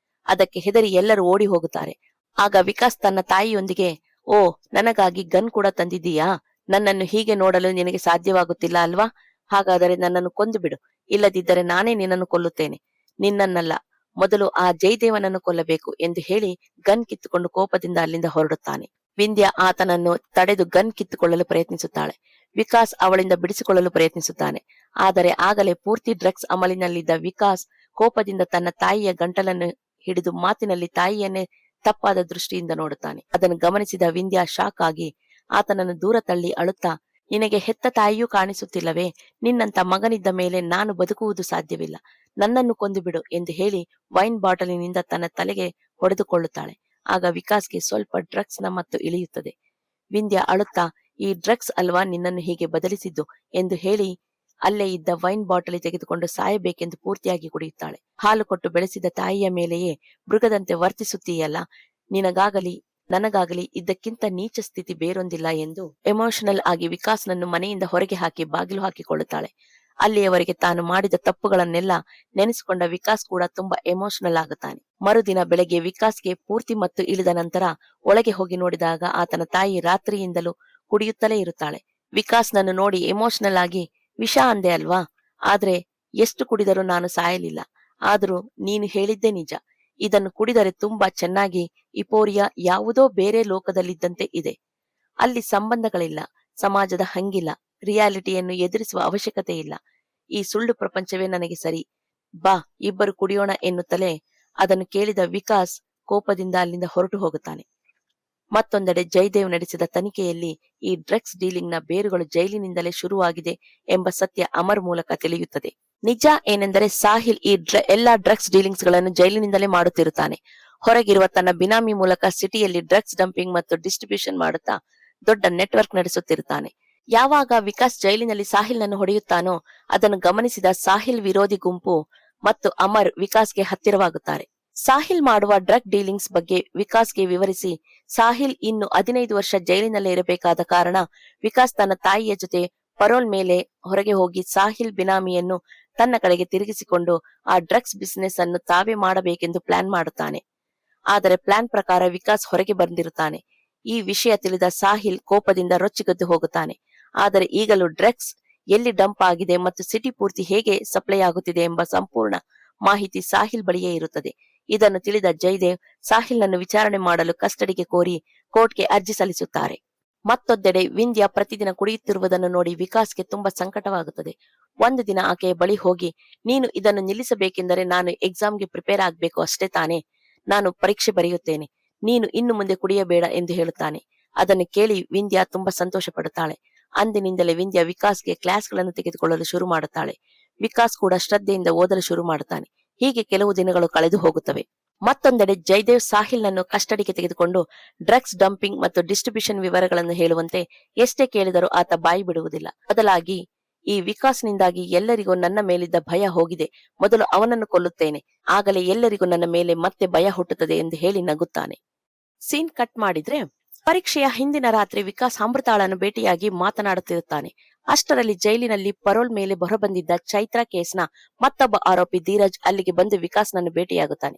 A: ಅದಕ್ಕೆ ಹೆದರಿ ಎಲ್ಲರೂ ಓಡಿ ಹೋಗುತ್ತಾರೆ. ಆಗ ವಿಕಾಸ್ ತನ್ನ ತಾಯಿಯೊಂದಿಗೆ, ಓ, ನನಗಾಗಿ ಗನ್ ಕೂಡ ತಂದಿದ್ದೀಯಾ? ನನ್ನನ್ನು ಹೀಗೆ ನೋಡಲು ನಿನಗೆ ಸಾಧ್ಯವಾಗುತ್ತಿಲ್ಲ ಅಲ್ವಾ? ಹಾಗಾದರೆ ನನ್ನನ್ನು ಕೊಂದು ಬಿಡು, ಇಲ್ಲದಿದ್ದರೆ ನಾನೇ ನಿನ್ನನ್ನು ಕೊಲ್ಲುತ್ತೇನೆ. ನಿನ್ನನ್ನಲ್ಲ, ಮೊದಲು ಆ ಜಯದೇವನನ್ನು ಕೊಲ್ಲಬೇಕು ಎಂದು ಹೇಳಿ ಗನ್ ಕಿತ್ತುಕೊಂಡು ಕೋಪದಿಂದ ಅಲ್ಲಿಂದ ಹೊರಡುತ್ತಾನೆ. ವಿಂದ್ಯಾ ಆತನನ್ನು ತಡೆದು ಗನ್ ಕಿತ್ತುಕೊಳ್ಳಲು ಪ್ರಯತ್ನಿಸುತ್ತಾಳೆ. ವಿಕಾಸ್ ಅವಳಿಂದ ಬಿಡಿಸಿಕೊಳ್ಳಲು ಪ್ರಯತ್ನಿಸುತ್ತಾನೆ. ಆದರೆ ಆಗಲೇ ಪೂರ್ತಿ ಡ್ರಗ್ಸ್ ಅಮಲಿನಲ್ಲಿದ್ದ ವಿಕಾಸ್ ಕೋಪದಿಂದ ತನ್ನ ತಾಯಿಯ ಗಂಟಲನ್ನು ಹಿಡಿದು ಮಾತಿನಲ್ಲಿ ತಾಯಿಯನ್ನೇ ತಪ್ಪಾದ ದೃಷ್ಟಿಯಿಂದ ನೋಡುತ್ತಾನೆ. ಅದನ್ನು ಗಮನಿಸಿದ ವಿಂದ್ಯಾ ಶಾಕ್ ಆಗಿ ಆತನನ್ನು ದೂರ ತಳ್ಳಿ ಅಳುತ್ತಾ, ನಿನಗೆ ಹೆತ್ತ ತಾಯಿಯೂ ಕಾಣಿಸುತ್ತಿಲ್ಲವೇ? ನಿನ್ನಂತ ಮಗನಿದ್ದ ಮೇಲೆ ನಾನು ಬದುಕುವುದು ಸಾಧ್ಯವಿಲ್ಲ, ನನ್ನನ್ನು ಕೊಂದು ಬಿಡು ಎಂದು ಹೇಳಿ ವೈನ್ ಬಾಟಲಿನಿಂದ ತನ್ನ ತಲೆಗೆ ಹೊಡೆದುಕೊಳ್ಳುತ್ತಾಳೆ. ಆಗ ವಿಕಾಸ್ಗೆ ಸ್ವಲ್ಪ ಡ್ರಗ್ಸ್ ನ ಮತ್ತು ಇಳಿಯುತ್ತದೆ. ವಿಂದ್ಯಾ ಅಳುತ್ತಾ, ಈ ಡ್ರಗ್ಸ್ ಅಲ್ವಾ ನಿನ್ನನ್ನು ಹೀಗೆ ಬದಲಿಸಿದ್ದು ಎಂದು ಹೇಳಿ ಅಲ್ಲೇ ಇದ್ದ ವೈನ್ ಬಾಟಲಿ ತೆಗೆದುಕೊಂಡು ಸಾಯಬೇಕೆಂದು ಪೂರ್ತಿಯಾಗಿ ಕುಡಿಯುತ್ತಾಳೆ. ಹಾಲು ಕೊಟ್ಟು ಬೆಳೆಸಿದ ತಾಯಿಯ ಮೇಲೆಯೇ ಮೃಗದಂತೆ ವರ್ತಿಸುತ್ತೀಯಲ್ಲ, ನಿನಗಾಗಲಿ ನನಗಾಗಲಿ ಇದಕ್ಕಿಂತ ನೀಚ ಸ್ಥಿತಿ ಬೇರೊಂದಿಲ್ಲ ಎಂದು ಎಮೋಷನಲ್ ಆಗಿ ವಿಕಾಸ್ನನ್ನು ಮನೆಯಿಂದ ಹೊರಗೆ ಹಾಕಿ ಬಾಗಿಲು ಹಾಕಿಕೊಳ್ಳುತ್ತಾಳೆ. ಅಲ್ಲಿಯವರೆಗೆ ತಾನು ಮಾಡಿದ ತಪ್ಪುಗಳನ್ನೆಲ್ಲ ನೆನೆಸಿಕೊಂಡ ವಿಕಾಸ್ ಕೂಡ ತುಂಬಾ ಎಮೋಷನಲ್ ಆಗುತ್ತಾನೆ. ಮರುದಿನ ಬೆಳಗ್ಗೆ ವಿಕಾಸ್ಗೆ ಪೂರ್ತಿ ಮತ್ತು ಇಳಿದ ನಂತರ ಒಳಗೆ ಹೋಗಿ ನೋಡಿದಾಗ ಆತನ ತಾಯಿ ರಾತ್ರಿಯಿಂದಲೂ ಕುಡಿಯುತ್ತಲೇ ಇರುತ್ತಾಳೆ. ವಿಕಾಸ್ನನ್ನು ನೋಡಿ ಎಮೋಷನಲ್ ಆಗಿ, ವಿಷ ಅಂದೆ ಅಲ್ವಾ, ಆದ್ರೆ ಎಷ್ಟು ಕುಡಿದರೂ ನಾನು ಸಾಯಲಿಲ್ಲ. ಆದರೂ ನೀನು ಹೇಳಿದ್ದೇ ನಿಜ. ಇದನ್ನು ಕುಡಿದರೆ ತುಂಬಾ ಚೆನ್ನಾಗಿ ಇಪೋರಿಯಾ ಯಾವುದೋ ಬೇರೆ ಲೋಕದಲ್ಲಿದ್ದಂತೆ ಇದೆ. ಅಲ್ಲಿ ಸಂಬಂಧಗಳಿಲ್ಲ, ಸಮಾಜದ ಹಂಗಿಲ್ಲ, ರಿಯಾಲಿಟಿಯನ್ನು ಎದುರಿಸುವ ಅವಶ್ಯಕತೆ ಇಲ್ಲ. ಈ ಸುಳ್ಳು ಪ್ರಪಂಚವೇ ನನಗೆ ಸರಿ. ಬಾ ಇಬ್ಬರು ಕುಡಿಯೋಣ ಎನ್ನುತ್ತಲೇ ಅದನ್ನು ಕೇಳಿದ ವಿಕಾಸ್ ಕೋಪದಿಂದ ಅಲ್ಲಿಂದ ಹೊರಟು ಹೋಗುತ್ತಾನೆ. ಮತ್ತೊಂದೆಡೆ ಜಯದೇವ್ ನಡೆಸಿದ ತನಿಖೆಯಲ್ಲಿ ಈ ಡ್ರಗ್ಸ್ ಡೀಲಿಂಗ್ ನ ಬೇರುಗಳು ಜೈಲಿನಿಂದಲೇ ಶುರುವಾಗಿದೆ ಎಂಬ ಸತ್ಯ ಅಮರ್ ಮೂಲಕ ತಿಳಿಯುತ್ತದೆ. ನಿಜ ಏನೆಂದರೆ ಸಾಹಿಲ್ ಈ ಎಲ್ಲಾ ಡ್ರಗ್ಸ್ ಡೀಲಿಂಗ್ಸ್ ಗಳನ್ನು ಜೈಲಿನಿಂದಲೇ ಮಾಡುತ್ತಿರುತ್ತಾನೆ. ಹೊರಗಿರುವ ತನ್ನ ಬಿನಾಮಿ ಮೂಲಕ ಸಿಟಿಯಲ್ಲಿ ಡ್ರಗ್ಸ್ ಡಂಪಿಂಗ್ ಮತ್ತು ಡಿಸ್ಟ್ರಿಬ್ಯೂಷನ್ ಮಾಡುತ್ತಾ ದೊಡ್ಡ ನೆಟ್ವರ್ಕ್ ನಡೆಸುತ್ತಿರುತ್ತಾನೆ. ಯಾವಾಗ ವಿಕಾಸ್ ಜೈಲಿನಲ್ಲಿ ಸಾಹಿಲ್ ನನ್ನು ಹೊಡೆಯುತ್ತಾನೋ ಅದನ್ನು ಗಮನಿಸಿದ ಸಾಹಿಲ್ ವಿರೋಧಿ ಗುಂಪು ಮತ್ತು ಅಮರ್ ವಿಕಾಸ್ಗೆ ಹತ್ತಿರವಾಗುತ್ತಾರೆ. ಸಾಹಿಲ್ ಮಾಡುವ ಡ್ರಗ್ ಡೀಲಿಂಗ್ಸ್ ಬಗ್ಗೆ ವಿಕಾಸ್ಗೆ ವಿವರಿಸಿ, ಸಾಹಿಲ್ ಇನ್ನು 15 ವರ್ಷ ಜೈಲಿನಲ್ಲೇ ಇರಬೇಕಾದ ಕಾರಣ ವಿಕಾಸ್ ತನ್ನ ತಾಯಿಯ ಜೊತೆ ಪರೋಲ್ ಮೇಲೆ ಹೊರಗೆ ಹೋಗಿ ಸಾಹಿಲ್ ಬಿನಾಮಿಯನ್ನು ತನ್ನ ಕಡೆಗೆ ತಿರುಗಿಸಿಕೊಂಡು ಆ ಡ್ರಗ್ಸ್ ಬಿಸಿನೆಸ್ ಅನ್ನು ತಾವೇ ಮಾಡಬೇಕೆಂದು ಪ್ಲಾನ್ ಮಾಡುತ್ತಾನೆ. ಆದರೆ ಪ್ಲಾನ್ ಪ್ರಕಾರ ವಿಕಾಸ್ ಹೊರಗೆ ಬಂದಿರುತ್ತಾನೆ. ಈ ವಿಷಯ ತಿಳಿದ ಸಾಹಿಲ್ ಕೋಪದಿಂದ ರೊಚ್ಚಿಗೆದ್ದು ಹೋಗುತ್ತಾನೆ. ಆದರೆ ಈಗಲೂ ಡ್ರಗ್ಸ್ ಎಲ್ಲಿ ಡಂಪ್ ಆಗಿದೆ ಮತ್ತು ಸಿಟಿ ಪೂರ್ತಿ ಹೇಗೆ ಸಪ್ಲೈ ಆಗುತ್ತಿದೆ ಎಂಬ ಸಂಪೂರ್ಣ ಮಾಹಿತಿ ಸಾಹಿಲ್ ಬಳಿಯೇ ಇರುತ್ತದೆ. ಇದನ್ನು ತಿಳಿದ ಜಯದೇವ್ ಸಾಹಿಲ್ ನನ್ನು ವಿಚಾರಣೆ ಮಾಡಲು ಕಸ್ಟಡಿಗೆ ಕೋರಿ ಕೋರ್ಟ್ಗೆ ಅರ್ಜಿ ಸಲ್ಲಿಸುತ್ತಾರೆ. ಮತ್ತೊಂದೆಡೆ ವಿಂಧ್ಯ ಪ್ರತಿದಿನ ಕುಡಿಯುತ್ತಿರುವುದನ್ನು ನೋಡಿ ವಿಕಾಸ್ಗೆ ತುಂಬಾ ಸಂಕಟವಾಗುತ್ತದೆ. ಒಂದು ದಿನ ಆಕೆಯ ಬಳಿ ಹೋಗಿ, ನೀನು ಇದನ್ನು ನಿಲ್ಲಿಸಬೇಕೆಂದರೆ ನಾನು ಎಕ್ಸಾಮ್ಗೆ ಪ್ರಿಪೇರ್ ಆಗ್ಬೇಕು ಅಷ್ಟೇ ತಾನೇ, ನಾನು ಪರೀಕ್ಷೆ ಬರೆಯುತ್ತೇನೆ, ನೀನು ಇನ್ನು ಮುಂದೆ ಕುಡಿಯಬೇಡ ಎಂದು ಹೇಳುತ್ತಾನೆ. ಅದನ್ನು ಕೇಳಿ ವಿಂಧ್ಯ ತುಂಬಾ ಸಂತೋಷ ಪಡುತ್ತಾಳೆ. ಅಂದಿನಿಂದಲೇ ವಿಂಧ್ಯ ವಿಕಾಸ್ಗೆ ಕ್ಲಾಸ್ಗಳನ್ನು ತೆಗೆದುಕೊಳ್ಳಲು ಶುರು ಮಾಡುತ್ತಾಳೆ. ವಿಕಾಸ್ ಕೂಡ ಶ್ರದ್ಧೆಯಿಂದ ಓದಲು ಶುರು ಮಾಡುತ್ತಾನೆ. ಹೀಗೆ ಕೆಲವು ದಿನಗಳು ಕಳೆದು ಹೋಗುತ್ತವೆ. ಮತ್ತೊಂದೆಡೆ ಜಯದೇವ್ ಸಾಹಿಲ್ ನನ್ನು ಕಸ್ಟಡಿಗೆ ತೆಗೆದುಕೊಂಡು ಡ್ರಗ್ಸ್ ಡಂಪಿಂಗ್ ಮತ್ತು ಡಿಸ್ಟ್ರಿಬ್ಯೂಷನ್ ವಿವರಗಳನ್ನು ಹೇಳುವಂತೆ ಎಷ್ಟೇ ಕೇಳಿದರೂ ಆತ ಬಾಯಿ ಬಿಡುವುದಿಲ್ಲ. ಬದಲಾಗಿ, ಈ ವಿಕಾಸ್ನಿಂದಾಗಿ ಎಲ್ಲರಿಗೂ ನನ್ನ ಮೇಲಿದ್ದ ಭಯ ಹೋಗಿದೆ, ಮೊದಲು ಅವನನ್ನು ಕೊಲ್ಲುತ್ತೇನೆ, ಆಗಲೇ ಎಲ್ಲರಿಗೂ ನನ್ನ ಮೇಲೆ ಮತ್ತೆ ಭಯ ಹುಟ್ಟುತ್ತದೆ ಎಂದು ಹೇಳಿ ನಗುತ್ತಾನೆ. ಸೀನ್ ಕಟ್ ಮಾಡಿದ್ರೆ, ಪರೀಕ್ಷೆಯ ಹಿಂದಿನ ರಾತ್ರಿ ವಿಕಾಸ್ ಅಮೃತಾಳನ್ನು ಭೇಟಿಯಾಗಿ ಮಾತನಾಡುತ್ತಿರುತ್ತಾನೆ. ಅಷ್ಟರಲ್ಲಿ ಜೈಲಿನಲ್ಲಿ ಪರೋಲ್ ಮೇಲೆ ಹೊರಬಂದಿದ್ದ ಚೈತ್ರ ಕೇಸ್ನ ಮತ್ತೊಬ್ಬ ಆರೋಪಿ ಧೀರಜ್ ಅಲ್ಲಿಗೆ ಬಂದು ವಿಕಾಸ್ನನ್ನು ಭೇಟಿಯಾಗುತ್ತಾನೆ.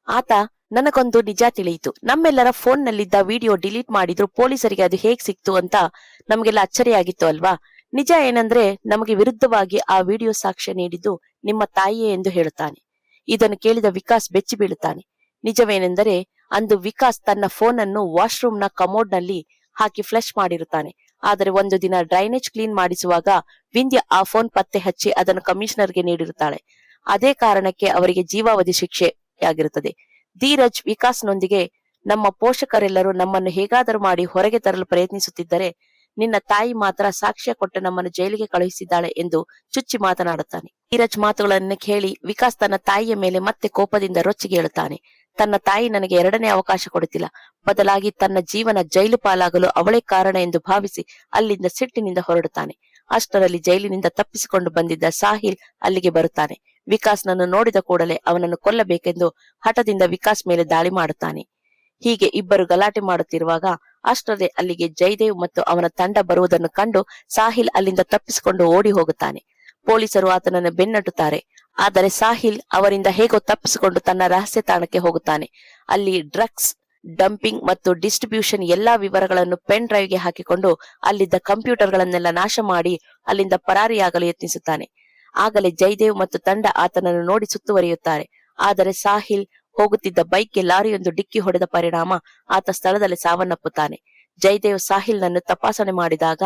A: ಆತ, ನನಗೊಂದು ನಿಜ ತಿಳಿಯಿತು, ನಮ್ಮೆಲ್ಲರ ಫೋನ್ ನಲ್ಲಿದ್ದ ವಿಡಿಯೋ ಡಿಲೀಟ್ ಮಾಡಿದ್ರು ಪೊಲೀಸರಿಗೆ ಅದು ಹೇಗ್ ಸಿಕ್ತು ಅಂತ ನಮಗೆಲ್ಲ ಅಚ್ಚರಿಯಾಗಿತ್ತು ಅಲ್ವಾ. ನಿಜ ಏನಂದ್ರೆ ನಮಗೆ ವಿರುದ್ಧವಾಗಿ ಆ ವಿಡಿಯೋ ಸಾಕ್ಷ್ಯ ನೀಡಿದ್ದು ನಿಮ್ಮ ತಾಯಿಯೇ ಎಂದು ಹೇಳುತ್ತಾನೆ. ಇದನ್ನು ಕೇಳಿದ ವಿಕಾಸ್ ಬೆಚ್ಚಿ ಬೀಳುತ್ತಾನೆ. ನಿಜವೇನೆಂದರೆ ಅಂದು ವಿಕಾಸ್ ತನ್ನ ಫೋನ್ ಅನ್ನು ವಾಶ್ರೂಮ್ ನ ಕಮೋಡ್ ನಲ್ಲಿ ಹಾಕಿ ಫ್ಲಶ್ ಮಾಡಿರುತ್ತಾನೆ. ಆದರೆ ಒಂದು ದಿನ ಡ್ರೈನೇಜ್ ಕ್ಲೀನ್ ಮಾಡಿಸುವಾಗ ವಿಂಧ್ಯ ಆ ಫೋನ್ ಪತ್ತೆ ಹಚ್ಚಿ ಅದನ್ನು ಕಮಿಷನರ್ಗೆ ನೀಡಿರುತ್ತಾಳೆ. ಅದೇ ಕಾರಣಕ್ಕೆ ಅವರಿಗೆ ಜೀವಾವಧಿ ಶಿಕ್ಷೆಯಾಗಿರುತ್ತದೆ. ಧೀರಜ್ ವಿಕಾಸ್ನೊಂದಿಗೆ, ನಮ್ಮ ಪೋಷಕರೆಲ್ಲರೂ ನಮ್ಮನ್ನು ಹೇಗಾದರೂ ಮಾಡಿ ಹೊರಗೆ ತರಲು ಪ್ರಯತ್ನಿಸುತ್ತಿದ್ದರೆ ನಿನ್ನ ತಾಯಿ ಮಾತ್ರ ಸಾಕ್ಷ್ಯ ಕೊಟ್ಟು ನಮ್ಮನ್ನು ಜೈಲಿಗೆ ಕಳುಹಿಸಿದ್ದಾಳೆ ಎಂದು ಚುಚ್ಚಿ ಮಾತನಾಡುತ್ತಾನೆ. ಧೀರಜ್ ಮಾತುಗಳನ್ನು ಕೇಳಿ ವಿಕಾಸ್ ತನ್ನ ತಾಯಿಯ ಮೇಲೆ ಮತ್ತೆ ಕೋಪದಿಂದ ರೊಚ್ಚಿಗೇಳುತ್ತಾನೆ. ತನ್ನ ತಾಯಿ ನನಗೆ ಎರಡನೇ ಅವಕಾಶ ಕೊಡುತ್ತಿಲ್ಲ, ಬದಲಾಗಿ ತನ್ನ ಜೀವನ ಜೈಲು ಪಾಲಾಗಲು ಅವಳೇ ಕಾರಣ ಎಂದು ಭಾವಿಸಿ ಅಲ್ಲಿಂದ ಸಿಟ್ಟಿನಿಂದ ಹೊರಡುತ್ತಾನೆ. ಅಷ್ಟರಲ್ಲಿ ಜೈಲಿನಿಂದ ತಪ್ಪಿಸಿಕೊಂಡು ಬಂದಿದ್ದ ಸಾಹಿಲ್ ಅಲ್ಲಿಗೆ ಬರುತ್ತಾನೆ. ವಿಕಾಸ್ನನ್ನು ನೋಡಿದ ಕೂಡಲೇ ಅವನನ್ನು ಕೊಲ್ಲಬೇಕೆಂದು ಹಠದಿಂದ ವಿಕಾಸ್ ಮೇಲೆ ದಾಳಿ ಮಾಡುತ್ತಾನೆ. ಹೀಗೆ ಇಬ್ಬರು ಗಲಾಟೆ ಮಾಡುತ್ತಿರುವಾಗ ಅಷ್ಟರಲ್ಲೇ ಅಲ್ಲಿಗೆ ಜಯದೇವ್ ಮತ್ತು ಅವನ ತಂಡ ಬರುವುದನ್ನು ಕಂಡು ಸಾಹಿಲ್ ಅಲ್ಲಿಂದ ತಪ್ಪಿಸಿಕೊಂಡು ಓಡಿ ಹೋಗುತ್ತಾನೆ. ಪೊಲೀಸರು ಆತನನ್ನು ಬೆನ್ನಟ್ಟುತ್ತಾರೆ. ಆದರೆ ಸಾಹಿಲ್ ಅವರಿಂದ ಹೇಗೋ ತಪ್ಪಿಸಿಕೊಂಡು ತನ್ನ ರಹಸ್ಯ ತಾಣಕ್ಕೆ ಹೋಗುತ್ತಾನೆ. ಅಲ್ಲಿ ಡ್ರಗ್ಸ್ ಡಂಪಿಂಗ್ ಮತ್ತು ಡಿಸ್ಟ್ರಿಬ್ಯೂಷನ್ ಎಲ್ಲಾ ವಿವರಗಳನ್ನು ಪೆನ್ ಡ್ರೈವ್ಗೆ ಹಾಕಿಕೊಂಡು ಅಲ್ಲಿದ್ದ ಕಂಪ್ಯೂಟರ್ಗಳನ್ನೆಲ್ಲ ನಾಶ ಮಾಡಿ ಅಲ್ಲಿಂದ ಪರಾರಿಯಾಗಲು ಯತ್ನಿಸುತ್ತಾನೆ. ಆಗಲೇ ಜಯದೇವ್ ಮತ್ತು ತಂಡ ಆತನನ್ನು ನೋಡಿ ಸುತ್ತುವರಿಯುತ್ತಾರೆ. ಆದರೆ ಸಾಹಿಲ್ ಹೋಗುತ್ತಿದ್ದ ಬೈಕ್ಗೆ ಲಾರಿಯೊಂದು ಡಿಕ್ಕಿ ಹೊಡೆದ ಪರಿಣಾಮ ಆತ ಸ್ಥಳದಲ್ಲಿ ಸಾವನ್ನಪ್ಪುತ್ತಾನೆ. ಜಯದೇವ್ ಸಾಹಿಲ್ ನನ್ನು ತಪಾಸಣೆ ಮಾಡಿದಾಗ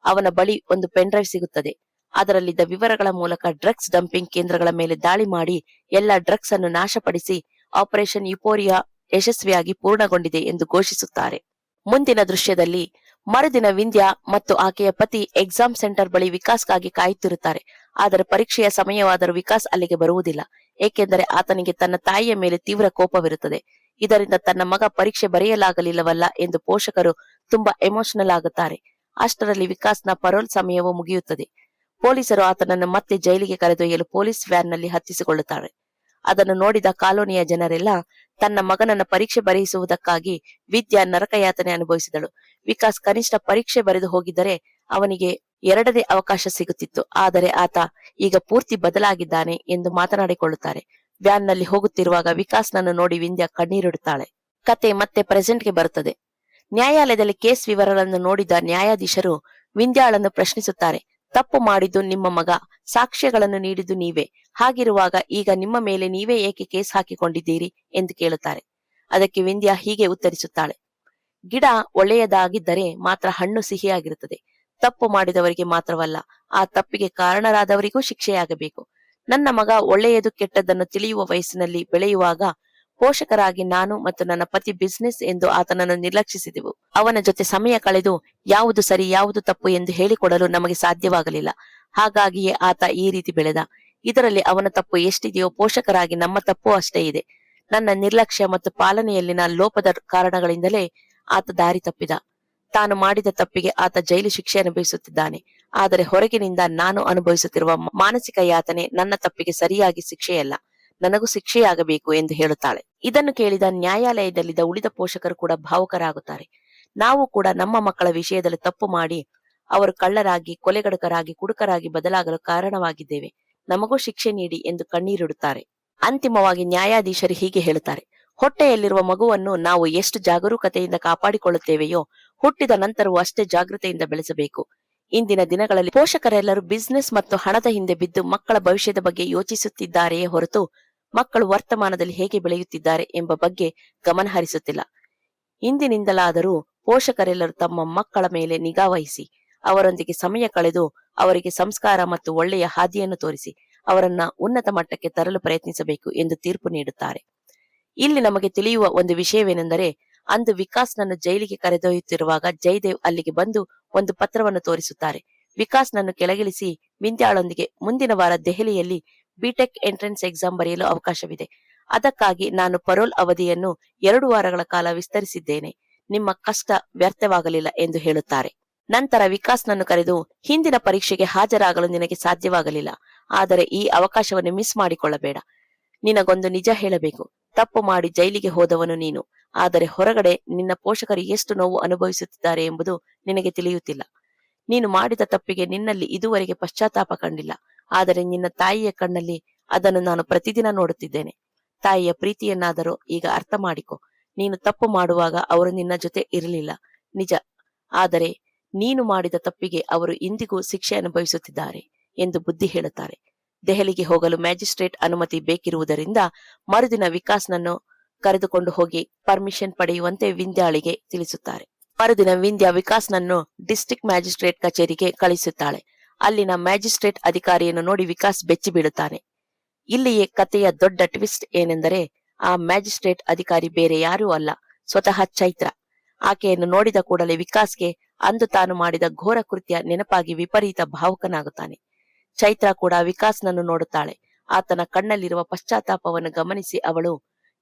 A: ಅವನ ಬಳಿ ಒಂದು ಪೆನ್ ಡ್ರೈವ್ ಸಿಗುತ್ತದೆ. ಅದರಲ್ಲಿದ್ದ ವಿವರಗಳ ಮೂಲಕ ಡ್ರಗ್ಸ್ ಡಂಪಿಂಗ್ ಕೇಂದ್ರಗಳ ಮೇಲೆ ದಾಳಿ ಮಾಡಿ ಎಲ್ಲ ಡ್ರಗ್ಸ್ ಅನ್ನು ನಾಶಪಡಿಸಿ ಆಪರೇಷನ್ ಯುಪೋರಿಯಾ ಯಶಸ್ವಿಯಾಗಿ ಪೂರ್ಣಗೊಂಡಿದೆ ಎಂದು ಘೋಷಿಸುತ್ತಾರೆ. ಮುಂದಿನ ದೃಶ್ಯದಲ್ಲಿ ಮರುದಿನ ವಿಂಧ್ಯ ಮತ್ತು ಆಕೆಯ ಪತಿ ಎಕ್ಸಾಮ್ ಸೆಂಟರ್ ಬಳಿ ವಿಕಾಸ್ಗಾಗಿ ಕಾಯುತ್ತಿರುತ್ತಾರೆ. ಆದರೆ ಪರೀಕ್ಷೆಯ ಸಮಯವಾದರೂ ವಿಕಾಸ್ ಅಲ್ಲಿಗೆ ಬರುವುದಿಲ್ಲ. ಏಕೆಂದರೆ ಆತನಿಗೆ ತನ್ನ ತಾಯಿಯ ಮೇಲೆ ತೀವ್ರ ಕೋಪವಿರುತ್ತದೆ. ಇದರಿಂದ ತನ್ನ ಮಗ ಪರೀಕ್ಷೆ ಬರೆಯಲಾಗಲಿಲ್ಲವಲ್ಲ ಎಂದು ಪೋಷಕರು ತುಂಬಾ ಎಮೋಷನಲ್ ಆಗುತ್ತಾರೆ. ಅಷ್ಟರಲ್ಲಿ ವಿಕಾಸ್ನ ಪರೋಲ್ ಸಮಯವೂ ಮುಗಿಯುತ್ತದೆ. ಪೊಲೀಸರು ಆತನನ್ನು ಮತ್ತೆ ಜೈಲಿಗೆ ಕರೆದೊಯ್ಯಲು ಪೊಲೀಸ್ ವ್ಯಾನ್ ನಲ್ಲಿ ಹತ್ತಿಸಿಕೊಳ್ಳುತ್ತಾರೆ. ಅದನ್ನು ನೋಡಿದ ಕಾಲೋನಿಯ ಜನರೆಲ್ಲ ತನ್ನ ಮಗನನ್ನ ಪರೀಕ್ಷೆ ಬರೆಯಿಸುವುದಕ್ಕಾಗಿ ವಿದ್ಯಾ ನರಕಯಾತನೆ ಅನುಭವಿಸಿದಳು. ವಿಕಾಸ್ ಕನಿಷ್ಠ ಪರೀಕ್ಷೆ ಬರೆದು ಹೋಗಿದ್ದರೆ ಅವನಿಗೆ ಎರಡನೇ ಅವಕಾಶ ಸಿಗುತ್ತಿತ್ತು. ಆದರೆ ಆತ ಈಗ ಪೂರ್ತಿ ಬದಲಾಗಿದ್ದಾನೆ ಎಂದು ಮಾತನಾಡಿಕೊಳ್ಳುತ್ತಾರೆ. ವ್ಯಾನ್ ನಲ್ಲಿ ಹೋಗುತ್ತಿರುವಾಗ ವಿಕಾಸ್ನನ್ನು ನೋಡಿ ವಿಂಧ್ಯ ಕಣ್ಣೀರಿಡುತ್ತಾಳೆ. ಕತೆ ಮತ್ತೆ ಪ್ರೆಸೆಂಟ್ಗೆ ಬರುತ್ತದೆ. ನ್ಯಾಯಾಲಯದಲ್ಲಿ ಕೇಸ್ ವಿವರಗಳನ್ನು ನೋಡಿದ ನ್ಯಾಯಾಧೀಶರು ವಿಂಧ್ಯಾಳನ್ನು ಪ್ರಶ್ನಿಸುತ್ತಾರೆ. ತಪ್ಪು ಮಾಡಿದ್ದು ನಿಮ್ಮ ಮಗ, ಸಾಕ್ಷ್ಯಗಳನ್ನು ನೀಡಿದ್ದು ನೀವೇ. ಹಾಗಿರುವಾಗ ಈಗ ನಿಮ್ಮ ಮೇಲೆ ನೀವೇ ಏಕೆ ಕೇಸ್ ಹಾಕಿಕೊಂಡಿದ್ದೀರಿ ಎಂದು ಕೇಳುತ್ತಾರೆ. ಅದಕ್ಕೆ ವಿಂಧ್ಯಾ ಹೀಗೆ ಉತ್ತರಿಸುತ್ತಾಳೆ. ಗಿಡ ಒಳ್ಳೆಯದಾಗಿದ್ದರೆ ಮಾತ್ರ ಹಣ್ಣು ಸಿಹಿಯಾಗಿರುತ್ತದೆ. ತಪ್ಪು ಮಾಡಿದವರಿಗೆ ಮಾತ್ರವಲ್ಲ, ಆ ತಪ್ಪಿಗೆ ಕಾರಣರಾದವರಿಗೂ ಶಿಕ್ಷೆಯಾಗಬೇಕು. ನನ್ನ ಮಗ ಒಳ್ಳೆಯದು ಕೆಟ್ಟದ್ದನ್ನು ತಿಳಿಯುವ ವಯಸ್ಸಿನಲ್ಲಿ ಬೆಳೆಯುವಾಗ ಪೋಷಕರಾಗಿ ನಾನು ಮತ್ತು ನನ್ನ ಪತಿ ಬಿಸಿನೆಸ್ ಎಂದು ಆತನನ್ನು ನಿರ್ಲಕ್ಷಿಸಿದೆವು. ಅವನ ಜೊತೆ ಸಮಯ ಕಳೆದು ಯಾವುದು ಸರಿ ಯಾವುದು ತಪ್ಪು ಎಂದು ಹೇಳಿಕೊಡಲು ನಮಗೆ ಸಾಧ್ಯವಾಗಲಿಲ್ಲ. ಹಾಗಾಗಿಯೇ ಆತ ಈ ರೀತಿ ಬೆಳೆದ. ಇದರಲ್ಲಿ ಅವನ ತಪ್ಪು ಎಷ್ಟಿದೆಯೋ ಪೋಷಕರಾಗಿ ನಮ್ಮ ತಪ್ಪು ಅಷ್ಟೇ ಇದೆ. ನನ್ನ ನಿರ್ಲಕ್ಷ್ಯ ಮತ್ತು ಪಾಲನೆಯಲ್ಲಿನ ಲೋಪದ ಕಾರಣಗಳಿಂದಲೇ ಆತ ದಾರಿ ತಪ್ಪಿದ. ತಾನು ಮಾಡಿದ ತಪ್ಪಿಗೆ ಆತ ಜೈಲು ಶಿಕ್ಷೆ ಅನುಭವಿಸುತ್ತಿದ್ದಾನೆ. ಆದರೆ ಹೊರಗಿನಿಂದ ನಾನು ಅನುಭವಿಸುತ್ತಿರುವ ಮಾನಸಿಕ ಯಾತನೆ ನನ್ನ ತಪ್ಪಿಗೆ ಸರಿಯಾಗಿ ಶಿಕ್ಷೆಯಲ್ಲ, ನನಗೂ ಶಿಕ್ಷೆಯಾಗಬೇಕು ಎಂದು ಹೇಳುತ್ತಾಳೆ. ಇದನ್ನು ಕೇಳಿದ ನ್ಯಾಯಾಲಯದಲ್ಲಿದ್ದ ಉಳಿದ ಪೋಷಕರು ಕೂಡ ಭಾವುಕರಾಗುತ್ತಾರೆ. ನಾವು ಕೂಡ ನಮ್ಮ ಮಕ್ಕಳ ವಿಷಯದಲ್ಲಿ ತಪ್ಪು ಮಾಡಿ ಅವರು ಕಳ್ಳರಾಗಿ, ಕೊಲೆಗಡಕರಾಗಿ, ಕುಡುಕರಾಗಿ ಬದಲಾಗಲು ಕಾರಣವಾಗಿದ್ದೇವೆ. ನಮಗೂ ಶಿಕ್ಷೆ ನೀಡಿ ಎಂದು ಕಣ್ಣೀರಿಡುತ್ತಾರೆ. ಅಂತಿಮವಾಗಿ ನ್ಯಾಯಾಧೀಶರು ಹೀಗೆ ಹೇಳುತ್ತಾರೆ. ಹೊಟ್ಟೆಯಲ್ಲಿರುವ ಮಗುವನ್ನು ನಾವು ಎಷ್ಟು ಜಾಗರೂಕತೆಯಿಂದ ಕಾಪಾಡಿಕೊಳ್ಳುತ್ತೇವೆಯೋ ಹುಟ್ಟಿದ ನಂತರವೂ ಅಷ್ಟೇ ಜಾಗೃತೆಯಿಂದ ಬೆಳೆಸಬೇಕು. ಇಂದಿನ ದಿನಗಳಲ್ಲಿ ಪೋಷಕರೆಲ್ಲರೂ ಬಿಸಿನೆಸ್ ಮತ್ತು ಹಣದ ಹಿಂದೆ ಬಿದ್ದು ಮಕ್ಕಳ ಭವಿಷ್ಯದ ಬಗ್ಗೆ ಯೋಚಿಸುತ್ತಿದ್ದಾರೆಯೇ ಹೊರತು ಮಕ್ಕಳು ವರ್ತಮಾನದಲ್ಲಿ ಹೇಗೆ ಬೆಳೆಯುತ್ತಿದ್ದಾರೆ ಎಂಬ ಬಗ್ಗೆ ಗಮನ ಹರಿಸುತ್ತಿಲ್ಲ. ಇಂದಿನಿಂದಲಾದರೂ ಪೋಷಕರೆಲ್ಲರೂ ತಮ್ಮ ಮಕ್ಕಳ ಮೇಲೆ ನಿಗಾ ವಹಿಸಿ ಅವರೊಂದಿಗೆ ಸಮಯ ಕಳೆದು ಅವರಿಗೆ ಸಂಸ್ಕಾರ ಮತ್ತು ಒಳ್ಳೆಯ ಹಾದಿಯನ್ನು ತೋರಿಸಿ ಅವರನ್ನ ಉನ್ನತ ಮಟ್ಟಕ್ಕೆ ತರಲು ಪ್ರಯತ್ನಿಸಬೇಕು ಎಂದು ತೀರ್ಪು ನೀಡುತ್ತಾರೆ. ಇಲ್ಲಿ ನಮಗೆ ತಿಳಿಯುವ ಒಂದು ವಿಷಯವೇನೆಂದರೆ, ಅಂದು ವಿಕಾಸ್ನನ್ನು ಜೈಲಿಗೆ ಕರೆದೊಯ್ಯುತ್ತಿರುವಾಗ ಜಯದೇವ್ ಅಲ್ಲಿಗೆ ಬಂದು ಒಂದು ಪತ್ರವನ್ನು ತೋರಿಸುತ್ತಾರೆ. ವಿಕಾಸ್ನನ್ನು ಕೆಳಗಿಳಿಸಿ ವಿಂಧ್ಯಾಳೊಂದಿಗೆ ಮುಂದಿನ ವಾರ ದೆಹಲಿಯಲ್ಲಿ ಬಿಟೆಕ್ ಎಂಟ್ರೆನ್ಸ್ ಎಕ್ಸಾಮ್ ಬರೆಯಲು ಅವಕಾಶವಿದೆ. ಅದಕ್ಕಾಗಿ ನಾನು ಪರೋಲ್ ಅವಧಿಯನ್ನು 2 ವಾರಗಳ ಕಾಲ ವಿಸ್ತರಿಸಿದ್ದೇನೆ. ನಿಮ್ಮ ಕಷ್ಟ ವ್ಯರ್ಥವಾಗಲಿಲ್ಲ ಎಂದು ಹೇಳುತ್ತಾರೆ. ನಂತರ ವಿಕಾಸ್ನನ್ನು ಕರೆದು, ಹಿಂದಿನ ಪರೀಕ್ಷೆಗೆ ಹಾಜರಾಗಲು ನಿನಗೆ ಸಾಧ್ಯವಾಗಲಿಲ್ಲ, ಆದರೆ ಈ ಅವಕಾಶವನ್ನು ಮಿಸ್ ಮಾಡಿಕೊಳ್ಳಬೇಡ. ನಿನಗೊಂದು ನಿಜ ಹೇಳಬೇಕು. ತಪ್ಪು ಮಾಡಿ ಜೈಲಿಗೆ ಹೋದವನು ನೀನು. ಆದರೆ ಹೊರಗಡೆ ನಿನ್ನ ಪೋಷಕರು ಎಷ್ಟು ನೋವು ಅನುಭವಿಸುತ್ತಿದ್ದಾರೆ ಎಂಬುದು ನಿನಗೆ ತಿಳಿಯುತ್ತಿಲ್ಲ. ನೀನು ಮಾಡಿದ ತಪ್ಪಿಗೆ ನಿನ್ನಲ್ಲಿ ಇದುವರೆಗೆ ಪಶ್ಚಾತ್ತಾಪ ಕಂಡಿಲ್ಲ. ಆದರೆ ನಿನ್ನ ತಾಯಿಯ ಕಣ್ಣಲ್ಲಿ ಅದನ್ನು ನಾನು ಪ್ರತಿದಿನ ನೋಡುತ್ತಿದ್ದೇನೆ. ತಾಯಿಯ ಪ್ರೀತಿಯನ್ನಾದರೂ ಈಗ ಅರ್ಥ ಮಾಡಿಕೊ. ನೀನು ತಪ್ಪು ಮಾಡುವಾಗ ಅವರು ನಿನ್ನ ಜೊತೆ ಇರಲಿಲ್ಲ, ನಿಜ. ಆದರೆ ನೀನು ಮಾಡಿದ ತಪ್ಪಿಗೆ ಅವರು ಇಂದಿಗೂ ಶಿಕ್ಷೆ ಅನುಭವಿಸುತ್ತಿದ್ದಾರೆ ಎಂದು ಬುದ್ಧಿ ಹೇಳುತ್ತಾರೆ. ದೆಹಲಿಗೆ ಹೋಗಲು ಮ್ಯಾಜಿಸ್ಟ್ರೇಟ್ ಅನುಮತಿ ಬೇಕಿರುವುದರಿಂದ ಮರುದಿನ ವಿಕಾಸ್ನನ್ನು ಕರೆದುಕೊಂಡು ಹೋಗಿ ಪರ್ಮಿಷನ್ ಪಡೆಯುವಂತೆ ವಿಂಧ್ಯಾಳಿಗೆ ತಿಳಿಸುತ್ತಾರೆ. ಮರುದಿನ ವಿಂಧ್ಯಾ ವಿಕಾಸ್ನನ್ನು ಡಿಸ್ಟ್ರಿಕ್ಟ್ ಮ್ಯಾಜಿಸ್ಟ್ರೇಟ್ ಕಚೇರಿಗೆ ಕಳಿಸುತ್ತಾಳೆ. ಅಲ್ಲಿನ ಮ್ಯಾಜಿಸ್ಟ್ರೇಟ್ ಅಧಿಕಾರಿಯನ್ನು ನೋಡಿ ವಿಕಾಸ್ ಬೆಚ್ಚಿ ಬೀಳುತ್ತಾನೆ. ಇಲ್ಲಿಯೇ ಕಥೆಯ ದೊಡ್ಡ ಟ್ವಿಸ್ಟ್ ಏನೆಂದರೆ, ಆ ಮ್ಯಾಜಿಸ್ಟ್ರೇಟ್ ಅಧಿಕಾರಿ ಬೇರೆ ಯಾರೂ ಅಲ್ಲ, ಸ್ವತಃ ಚೈತ್ರ. ಆಕೆಯನ್ನು ನೋಡಿದ ಕೂಡಲೇ ವಿಕಾಸ್ಗೆ ಅಂದು ತಾನು ಮಾಡಿದ ಘೋರ ಕೃತ್ಯ ನೆನಪಾಗಿ ವಿಪರೀತ ಭಾವುಕನಾಗುತ್ತಾನೆ. ಚೈತ್ರ ಕೂಡ ವಿಕಾಸ್ನನ್ನು ನೋಡುತ್ತಾಳೆ. ಆತನ ಕಣ್ಣಲ್ಲಿರುವ ಪಶ್ಚಾತ್ತಾಪವನ್ನು ಗಮನಿಸಿ ಅವಳು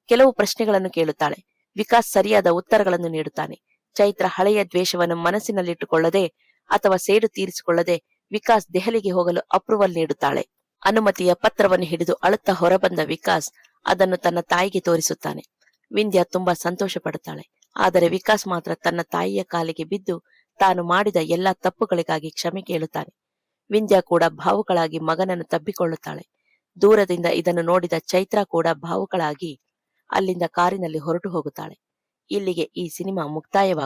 A: ಕೆಲವು ಪ್ರಶ್ನೆಗಳನ್ನು ಕೇಳುತ್ತಾಳೆ. ವಿಕಾಸ್ ಸರಿಯಾದ ಉತ್ತರಗಳನ್ನು ನೀಡುತ್ತಾನೆ. ಚೈತ್ರ ಹಳೆಯ ದ್ವೇಷವನ್ನು ಮನಸ್ಸಿನಲ್ಲಿಟ್ಟುಕೊಳ್ಳದೆ ಅಥವಾ ಸೇಡು ತೀರಿಸಿಕೊಳ್ಳದೆ ವಿಕಾಸ್ ದೆಹಲಿಗೆ ಹೋಗಲು ಅಪ್ರೂವಲ್ ನೀಡುತ್ತಾಳೆ. ಅನುಮತಿಯ ಪತ್ರವನ್ನು ಹಿಡಿದು ಅಳುತ್ತಾ ಹೊರಬಂದ ವಿಕಾಸ್ ಅದನ್ನು ತನ್ನ ತಾಯಿಗೆ ತೋರಿಸುತ್ತಾನೆ. ವಿಂಧ್ಯಾ ತುಂಬಾ ಸಂತೋಷ ಪಡುತ್ತಾಳೆ. ಆದರೆ ವಿಕಾಸ್ ಮಾತ್ರ ತನ್ನ ತಾಯಿಯ ಕಾಲಿಗೆ ಬಿದ್ದು ತಾನು ಮಾಡಿದ ಎಲ್ಲಾ ತಪ್ಪುಗಳಿಗಾಗಿ ಕ್ಷಮೆ ಕೇಳುತ್ತಾನೆ. ವಿಂಧ್ಯಾ ಕೂಡ ಭಾವುಕಳಾಗಿ ಮಗನನ್ನು ತಬ್ಬಿಕೊಳ್ಳುತ್ತಾಳೆ. ದೂರದಿಂದ ಇದನ್ನು ನೋಡಿದ ಚೈತ್ರ ಕೂಡ ಭಾವುಕಳಾಗಿ ಅಲ್ಲಿಂದ ಕಾರಿನಲ್ಲಿ ಹೊರಟು ಹೋಗುತ್ತಾಳೆ. ಇಲ್ಲಿಗೆ ಈ ಸಿನಿಮಾ ಮುಕ್ತಾಯವಾಗುತ್ತದೆ.